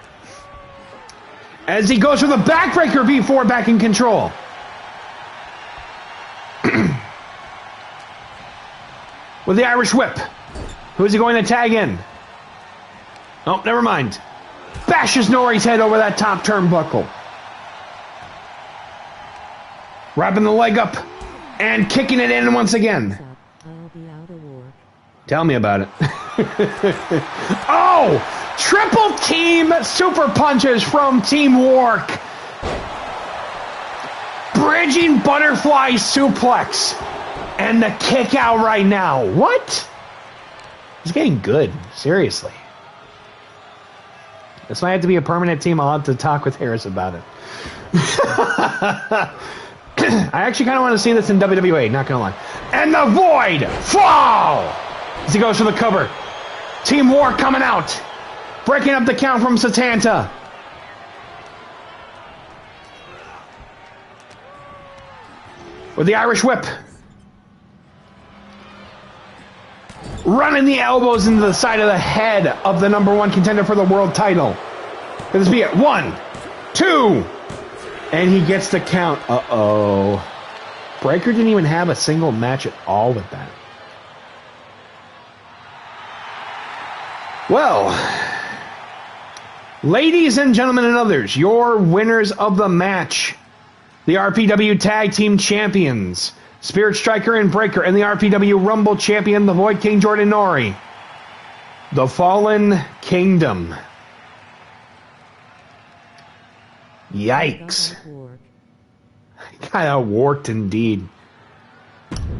As he goes for the backbreaker, V4 back in control. With the Irish whip. Who's he going to tag in? Oh, never mind. Bashes Nori's head over that top turnbuckle. Wrapping the leg up and kicking it in once again. I'll be out of work. Tell me about it. Oh! Triple team super punches from Team Work. Bridging butterfly suplex. And the kick out right now. What? He's getting good. Seriously. This might have to be a permanent team. I'll have to talk with Harris about it. I actually kind of want to see this in WWE, not going to lie. And the Void fall! As he goes for the cover. Team War coming out. Breaking up the count from Satanta. With the Irish whip. Running the elbows into the side of the head of the #1 contender for the world title. Let this be it. 1, 2. And he gets the count. Uh-oh. Breakker didn't even have a single match at all with that. Well, ladies and gentlemen and others, your winners of the match, the RPW Tag Team Champions, Spirit Striker and Breakker, and the RPW Rumble Champion, the Void King Jordan Nori, the Fallen Kingdom. Yikes. Got outworked indeed.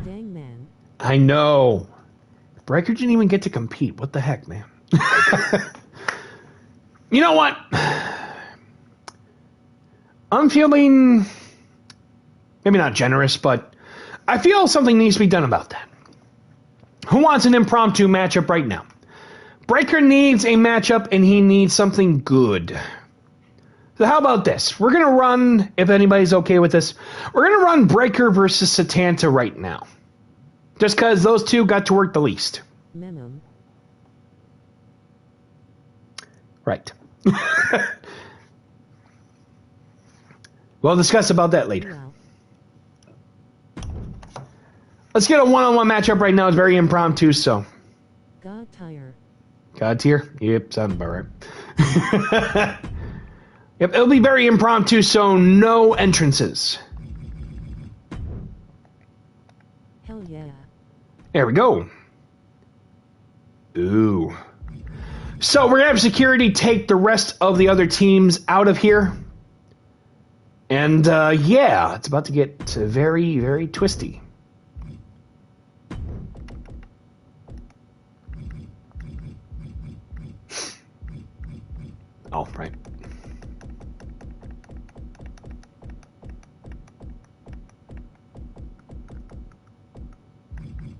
Dang, man. I know. Breakker didn't even get to compete. What the heck, man? You know what? I'm feeling, maybe not generous, but I feel something needs to be done about that. Who wants an impromptu matchup right now? Breakker needs a matchup, and he needs something good. So how about this? We're going to run, if anybody's okay with this, we're going to run Breakker versus Satanta right now. Just because those two got to work the least. Memo. Right. We'll discuss about that later. Wow. Let's get a one-on-one matchup right now. It's very impromptu, so. God tire. God tier? Yep, sounds about right. Yep, it'll be very impromptu, so no entrances. Hell yeah. There we go. Ooh. So we're going to have security take the rest of the other teams out of here. And, yeah, it's about to get very, very twisty. Oh, right.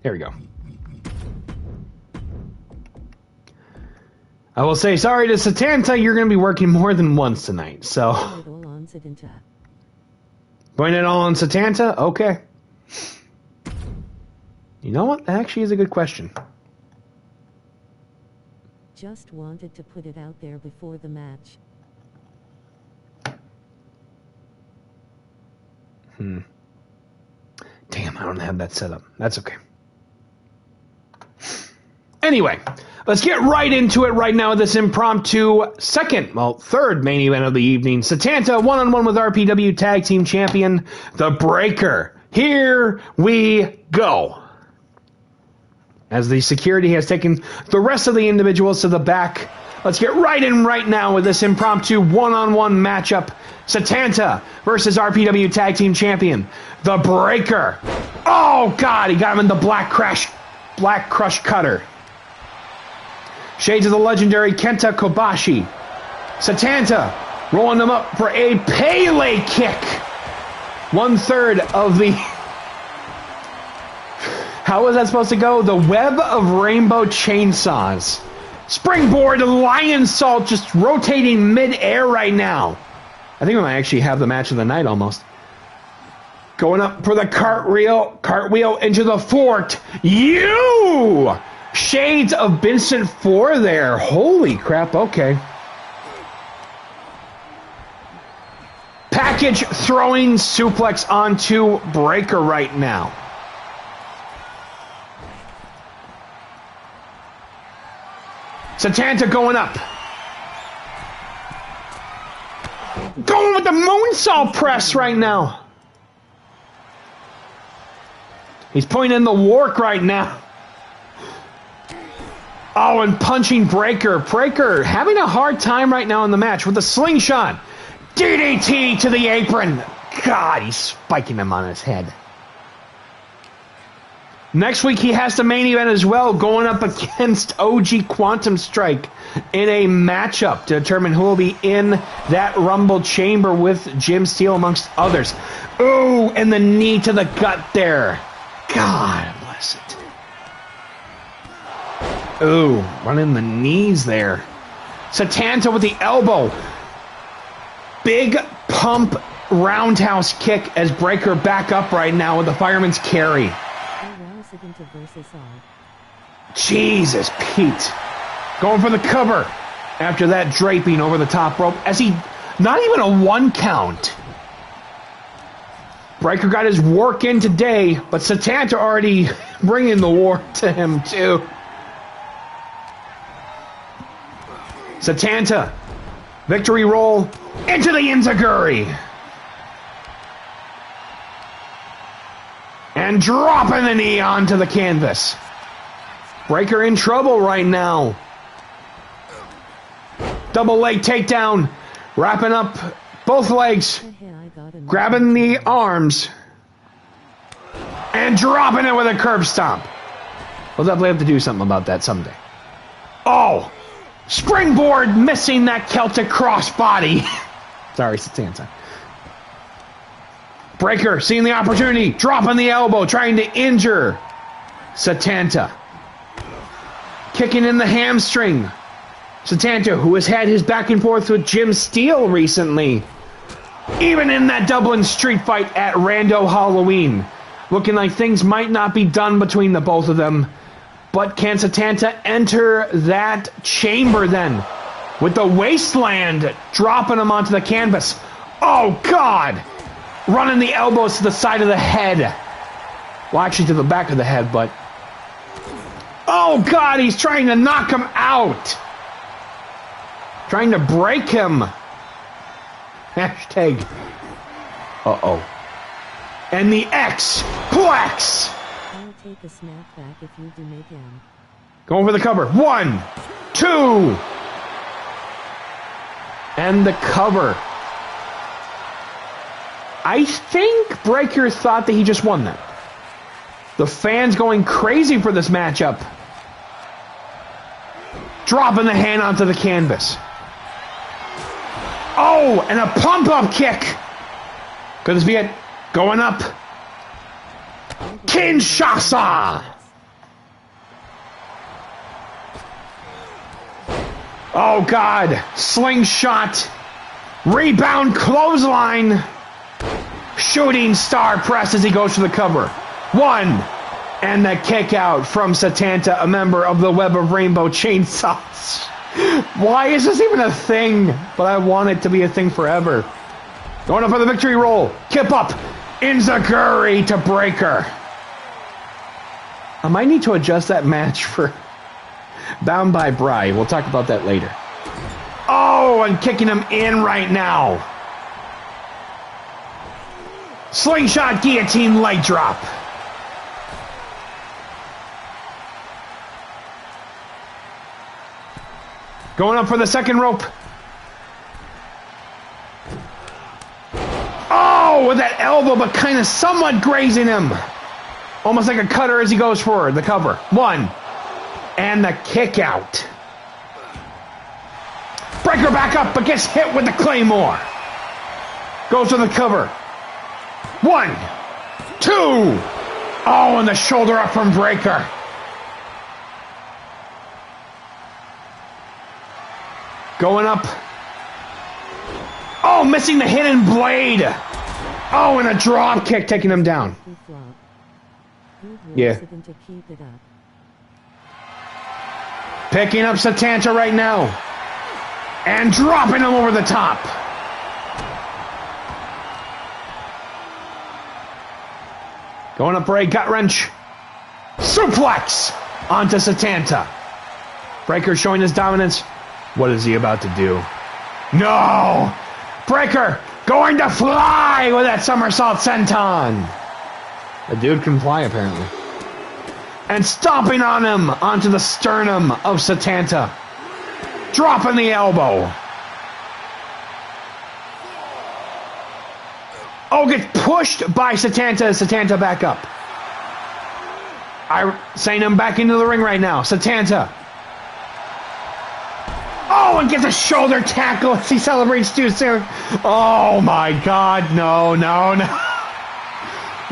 There we go. I will say sorry to Satanta, you're going to be working more than once tonight, so. Point it all on Satanta? Okay. You know what? That actually is a good question. Just wanted to put it out there before the match. Damn, I don't have that set up. That's okay. Anyway, let's get right into it right now with this impromptu third main event of the evening. Satanta one-on-one with RPW Tag Team Champion, The Breakker. Here we go. As the security has taken the rest of the individuals to the back, let's get right in right now with this impromptu one-on-one matchup. Satanta versus RPW Tag Team Champion, The Breakker. Oh, God, he got him in the Black Crush Cutter. Shades of the legendary Kenta Kobashi. Satanta rolling him up for a Pele kick. 1/3 of the... How was that supposed to go? The web of rainbow chainsaws. Springboard Lion Salt just rotating mid-air right now. I think we might actually have the match of the night almost. Going up for the cartwheel into the fort. You! Shades of Vincent 4 there. Holy crap, okay. Package throwing suplex onto Breakker right now. Satanta going up. Going with the moonsault press right now. He's putting in the work right now. Oh, and punching Breakker. Breakker having a hard time right now in the match with the slingshot. DDT to the apron. God, he's spiking him on his head. Next week, he has the main event as well, going up against OG Quantum Strike in a matchup to determine who will be in that Rumble chamber with Jim Steele, amongst others. Ooh, and the knee to the gut there. God bless it. Ooh, running the knees there. Satanta with the elbow. Big pump roundhouse kick as Breaker back up right now with the fireman's carry. Jesus, Pete. Going for the cover after that draping over the top rope as he, not even a 1 count. Breaker got his work in today, but Satanta already bringing the war to him too. Satanta, victory roll into the Enziguri. And dropping the knee onto the canvas. Breaker in trouble right now. Double leg takedown. Wrapping up both legs. Grabbing the arms. And dropping it with a curb stomp. We'll definitely have to do something about that someday. Oh! Springboard missing that Celtic crossbody. Sorry, Satanta. Breaker seeing the opportunity. Dropping the elbow. Trying to injure Satanta. Kicking in the hamstring. Satanta, who has had his back and forth with Jim Steele recently. Even in that Dublin street fight at Rando Halloween. Looking like things might not be done between the both of them. But can Satanta enter that chamber then? With the wasteland dropping him onto the canvas. Oh, God! Running the elbows to the side of the head. Well, actually to the back of the head, but... Oh, God, he's trying to knock him out. Trying to break him. Hashtag. Uh-oh. And the X-Plex. I'll take a snap back if you do make him. Going for the cover. 1, 2. And the cover. I think Breaker thought that he just won that. The fans going crazy for this matchup. Dropping the hand onto the canvas. Oh, and a pump-up kick. Could this be it? Going up. Kinshasa. Oh, God. Slingshot. Rebound clothesline. Shooting star press as he goes for the cover. 1. And the kick out from Satanta, a member of the Web of Rainbow Chainsaws. Why is this even a thing? But I want it to be a thing forever. Going up for the victory roll. Kip up. Enziguri to Breaker. I might need to adjust that match for Bound by Bri. We'll talk about that later. Oh, and kicking him in right now. Slingshot guillotine leg drop. Going up for the second rope. Oh, with that elbow, but kind of somewhat grazing him. Almost like a cutter as he goes for the cover. 1. And the kick out. Breaker back up, but gets hit with the Claymore. Goes for the cover. 1, 2. Oh, and the shoulder up from Breaker. Going up. Oh, missing the hidden blade. Oh, and a drop kick taking him down. Yeah. Picking up Satanta right now. And dropping him over the top. Going up for a gut wrench. Suplex onto Satanta. Breaker showing his dominance. What is he about to do? No! Breaker going to fly with that somersault senton. The dude can fly apparently. And stomping on him onto the sternum of Satanta. Dropping the elbow. Oh, gets pushed by Satanta. Satanta back up. I send him back into the ring right now. Satanta. Oh, and gets a shoulder tackle as he celebrates too soon. Oh my God, no.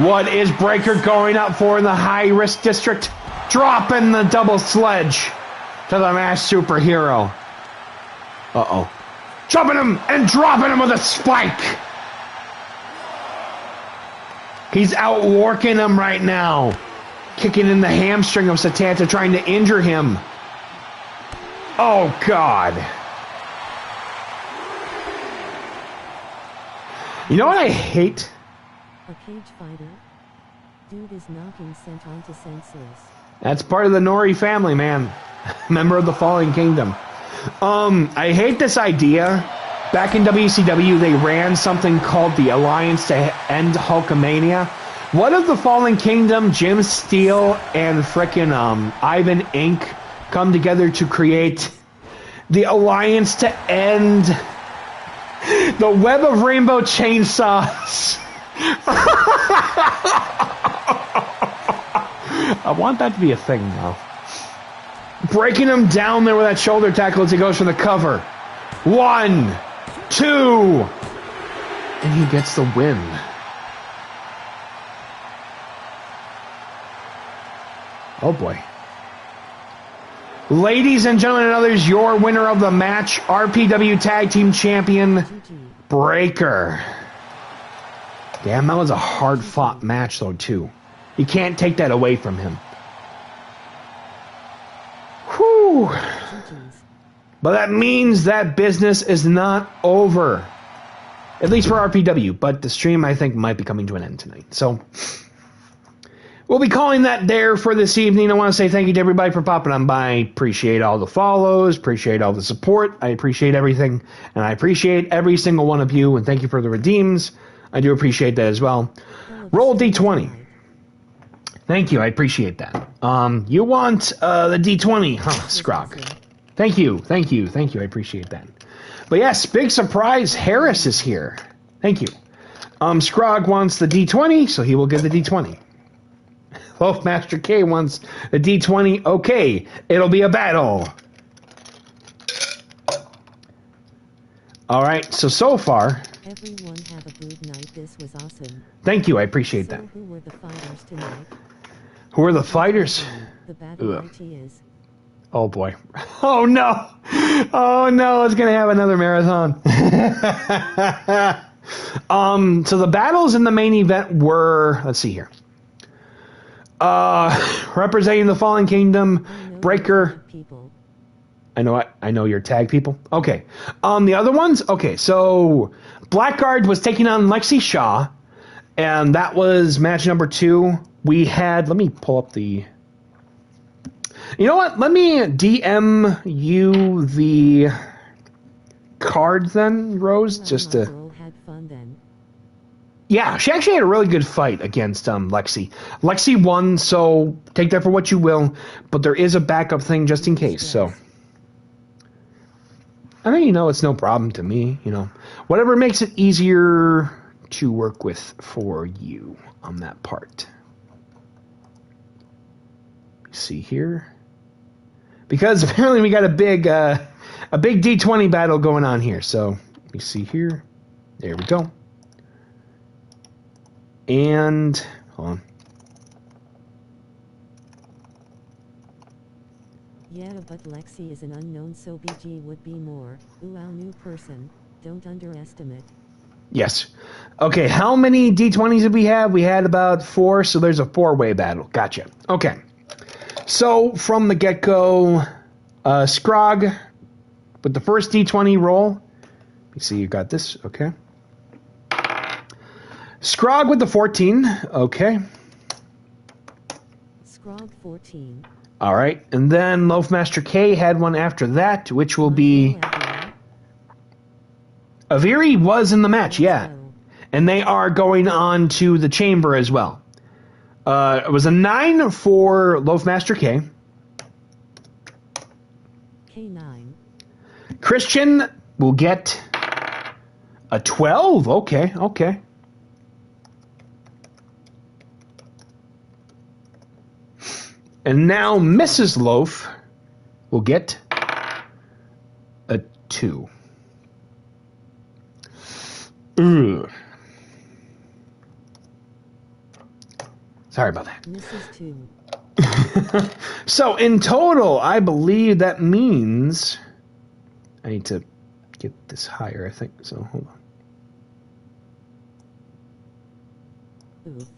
What is Breaker going up for in the high-risk district? Dropping the double sledge to the masked superhero. Uh-oh. Jumping him and dropping him with a spike. He's outworking him right now. Kicking in the hamstring of Satanta, trying to injure him. Oh, God. You know what I hate? A cage fighter? Dude is knocking Senton to senseless. That's part of the Nori family, man. Member of the Fallen Kingdom. I hate this idea. Back in WCW, they ran something called the Alliance to End Hulkamania. What if the Fallen Kingdom, Jim Steele, and frickin' Ivan Inc. come together to create the Alliance to End the Web of Rainbow Chainsaws? I want that to be a thing now. Breaking him down there with that shoulder tackle as he goes for the cover. 1, 2, and he gets the win. Oh boy. Ladies and gentlemen and others, your winner of the match, RPW Tag Team Champion, Breaker. Damn, that was a hard-fought match, though, too. You can't take that away from him. Whew. But that means that business is not over. At least for RPW. But the stream, I think, might be coming to an end tonight. So, we'll be calling that there for this evening. I want to say thank you to everybody for popping on by. Appreciate all the follows. Appreciate all the support. I appreciate everything. And I appreciate every single one of you. And thank you for the redeems. I do appreciate that as well. Roll D20. Thank you. I appreciate that. You want the D20? Huh, Scrog. Thank you. Thank you. Thank you. I appreciate that. But yes, big surprise. Harris is here. Thank you. Scrog wants the D20, so he will get the D20. Loafmaster K wants the D20. Okay, it'll be a battle. All right, so far. Everyone have a good night. This was awesome. Thank you. I appreciate that. Who were the fighters tonight? Who are the fighters? The battle is. Oh boy. Oh no. Oh no, it's going to have another marathon. So the battles in the main event were, let's see here. Representing the Fallen Kingdom, Breaker. I know your tag people. Okay. The other ones? Okay, so Blackguard was taking on Lexi Shaw, and that was match number 2. We had, let me pull up the, you know what? Let me DM you the card then, Rose, just to. Had fun then. Yeah, she actually had a really good fight against Lexi. Lexi won, so take that for what you will, but there is a backup thing just in case, so. I mean, it's no problem to me, Whatever makes it easier to work with for you on that part. See here. Because apparently we got a big D20 battle going on here. So, let me see here. There we go. And, hold on. Yeah, but Lexi is an unknown, so BG would be more. Ooh, our new person. Don't underestimate. Yes. Okay, how many D20s did we have? We had about 4, so there's a 4-way battle. Gotcha. Okay. So, from the get-go, Scrog, with the first D20 roll. Let me see, you got this. Okay. Scrog with the 14. Okay. Scrog 14. All right. And then Loafmaster K had one after that, which will be... Aviri was in the match, yeah. And they are going on to the chamber as well. It was a 9 for Loafmaster K. K9. Christian will get a 12. Okay, okay. And now Mrs. Loaf will get a 2. Ugh. Sorry about that. Mrs. 2. So in total, I believe that means I need to get this higher, I think. So hold on. Oof.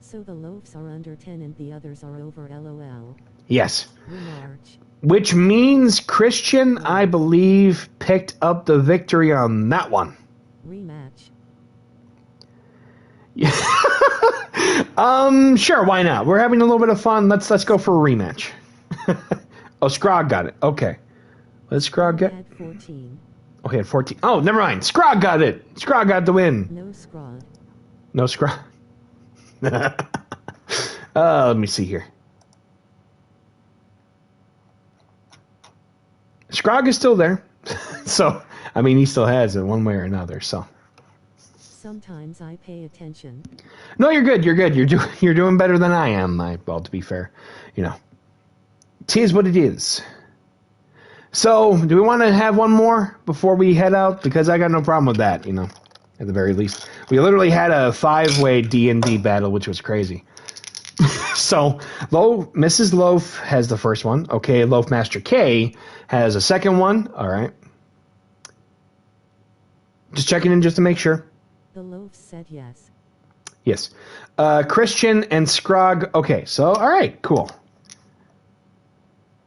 So the loaves are under 10 and the others are over, LOL. Yes. Remarch. Which means Christian, I believe, picked up the victory on that one. Rematch. Sure, why not? We're having a little bit of fun. Let's go for a rematch. Oh, Scrog got it. Okay. What did Scrog get? Had 14. Oh, he had 14. Oh, never mind. Scrog got it. Scrog got the win. No Scrog. No Scrog. Let me see here. Scrog is still there. So, I mean, he still has it one way or another, so. Sometimes I pay attention. No, you're good. You're good. You're doing better than I am. Well, to be fair, you know. It is what it is. So, do we want to have one more before we head out? Because I got no problem with that, you know, at the very least. We literally had a 5-way D&D battle, which was crazy. So, Mrs. Loaf has the first one. Okay, Loaf Master K has a second one. All right. Just checking in just to make sure. The loaf said yes. Yes. Christian and Scrog. Okay, so, all right, cool.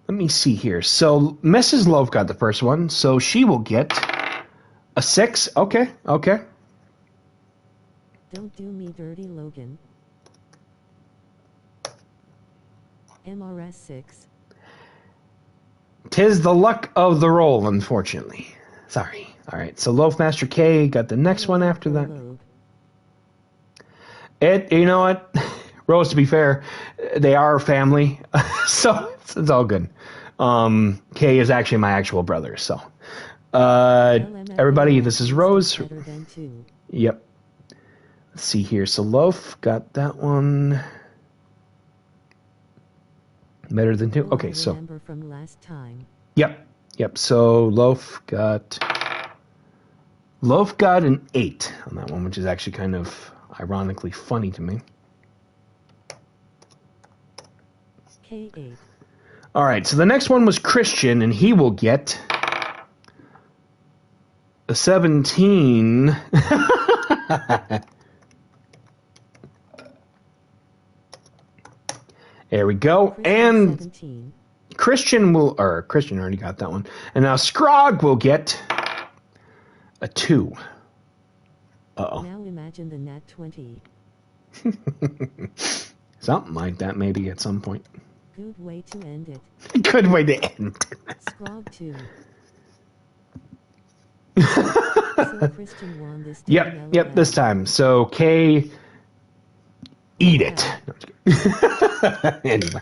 Let me see here. So, Mrs. Loaf got the first one, so she will get a 6. Okay. Don't do me dirty, Logan. MRS 6. 'Tis the luck of the roll, unfortunately. Sorry. All right, so Loaf Master K got the next one after that. You know what? Rose, to be fair, they are family, so it's all good. K is actually my actual brother, so. Everybody, this is Rose. Yep. Let's see here. So Loaf got that one. Better than 2. Okay, so. From last time. Yep. So Loaf got an 8 on that one, which is actually kind of ironically funny to me. K8. All right, so the next one was Christian, and he will get a 17. There we go. And 17. Christian already got that one. And now Scrog will get a 2. Uh-oh. Now imagine the nat 20. Something like that maybe at some point. Good way to end it. Good way to end. Scrog 2. So Christian won this time. Yep, this time. So K, eat it. No, anyway.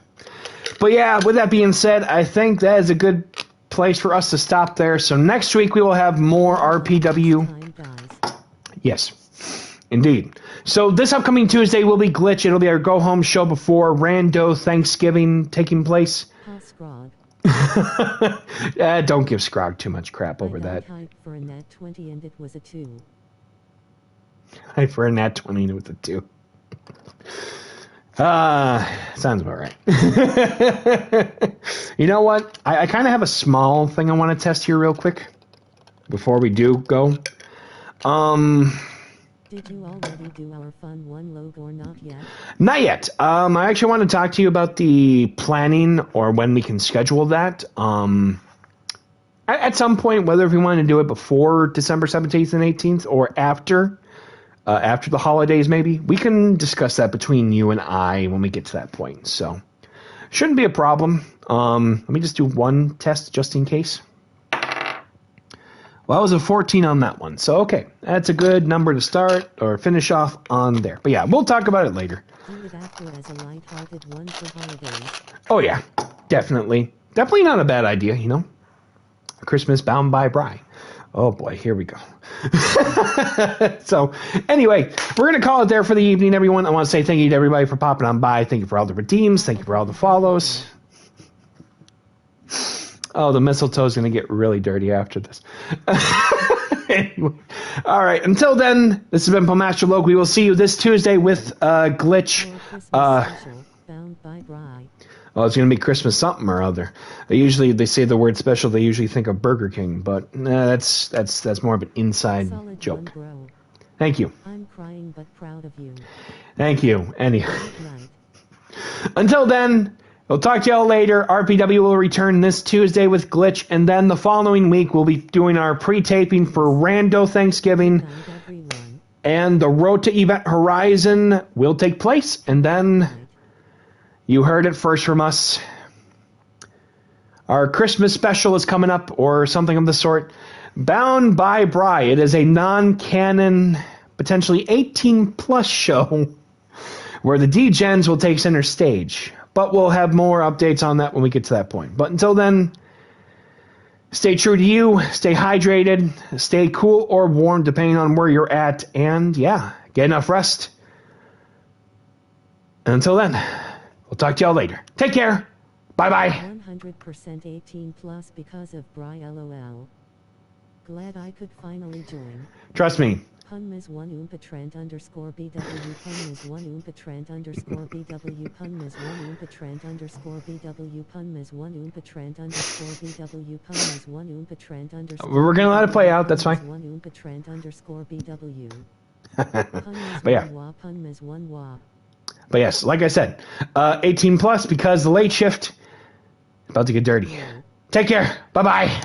But yeah, with that being said, I think that is a good place for us to stop there. So next week we will have more RPW. Yes, indeed. So this upcoming Tuesday will be Glitch. It'll be our go-home show before Rando Thanksgiving taking place. Don't give Scrog too much crap over that. Hype for a nat 20 and it was a 2. Hype for a nat 20 and it was a 2. Sounds about right. You know what? I kind of have a small thing I want to test here real quick before we do go. Did you already do our fun one logo or not yet? Not yet. I actually want to talk to you about the planning or when we can schedule that. At some point, whether if we want to do it before December 17th and 18th or after the holidays, maybe we can discuss that between you and I when we get to that point. So shouldn't be a problem. Let me just do one test just in case. Well, I was a 14 on that one. So, okay, that's a good number to start or finish off on there. But yeah, we'll talk about it later. Do it after as a light-hearted one for holidays. Oh, yeah, definitely. Definitely not a bad idea, you know. Christmas bound by Bri. Oh, boy, here we go. So, anyway, we're going to call it there for the evening, everyone. I want to say thank you to everybody for popping on by. Thank you for all the redeems. Thank you for all the follows. Oh, the mistletoe is going to get really dirty after this. Anyway, all right. Until then, this has been Pomaster Loke. We will see you this Tuesday with Glitch. Bound by Bri. Oh, it's going to be Christmas something or other. They say the word special, they usually think of Burger King, but that's more of an inside Solid joke. one, bro. Thank you. I'm crying but proud of you. Thank you. Anyway. Good night. Until then, we'll talk to y'all later. RPW will return this Tuesday with Glitch, and then the following week we'll be doing our pre-taping for Rando Thanksgiving. Good night, everyone. And the Road to Event Horizon will take place, and then you heard it first from us. Our Christmas special is coming up, or something of the sort. Bound by Bry. It is a non-canon, potentially 18-plus show where the D-Gens will take center stage. But we'll have more updates on that when we get to that point. But until then, stay true to you, stay hydrated, stay cool or warm depending on where you're at, and yeah, get enough rest. And until then, we'll talk to y'all later. Take care. Bye-bye. 100% 18 plus because of Bry LOL. Glad I could finally join. Trust me. Punmis1 Oompatrend underscore BW Punmis1 Oompatrend underscore BW Punmis1 Oompatrend underscore BW Punmis1 Oompatrend underscore BW Punmis1 Oompatrend underscore We're going to let it play out. That's fine. Punmis1 Oompatrend underscore BW. But yeah. Punmis1 Wa. But yes, like I said, 18 plus because the late shift about to get dirty. Take care. Bye-bye.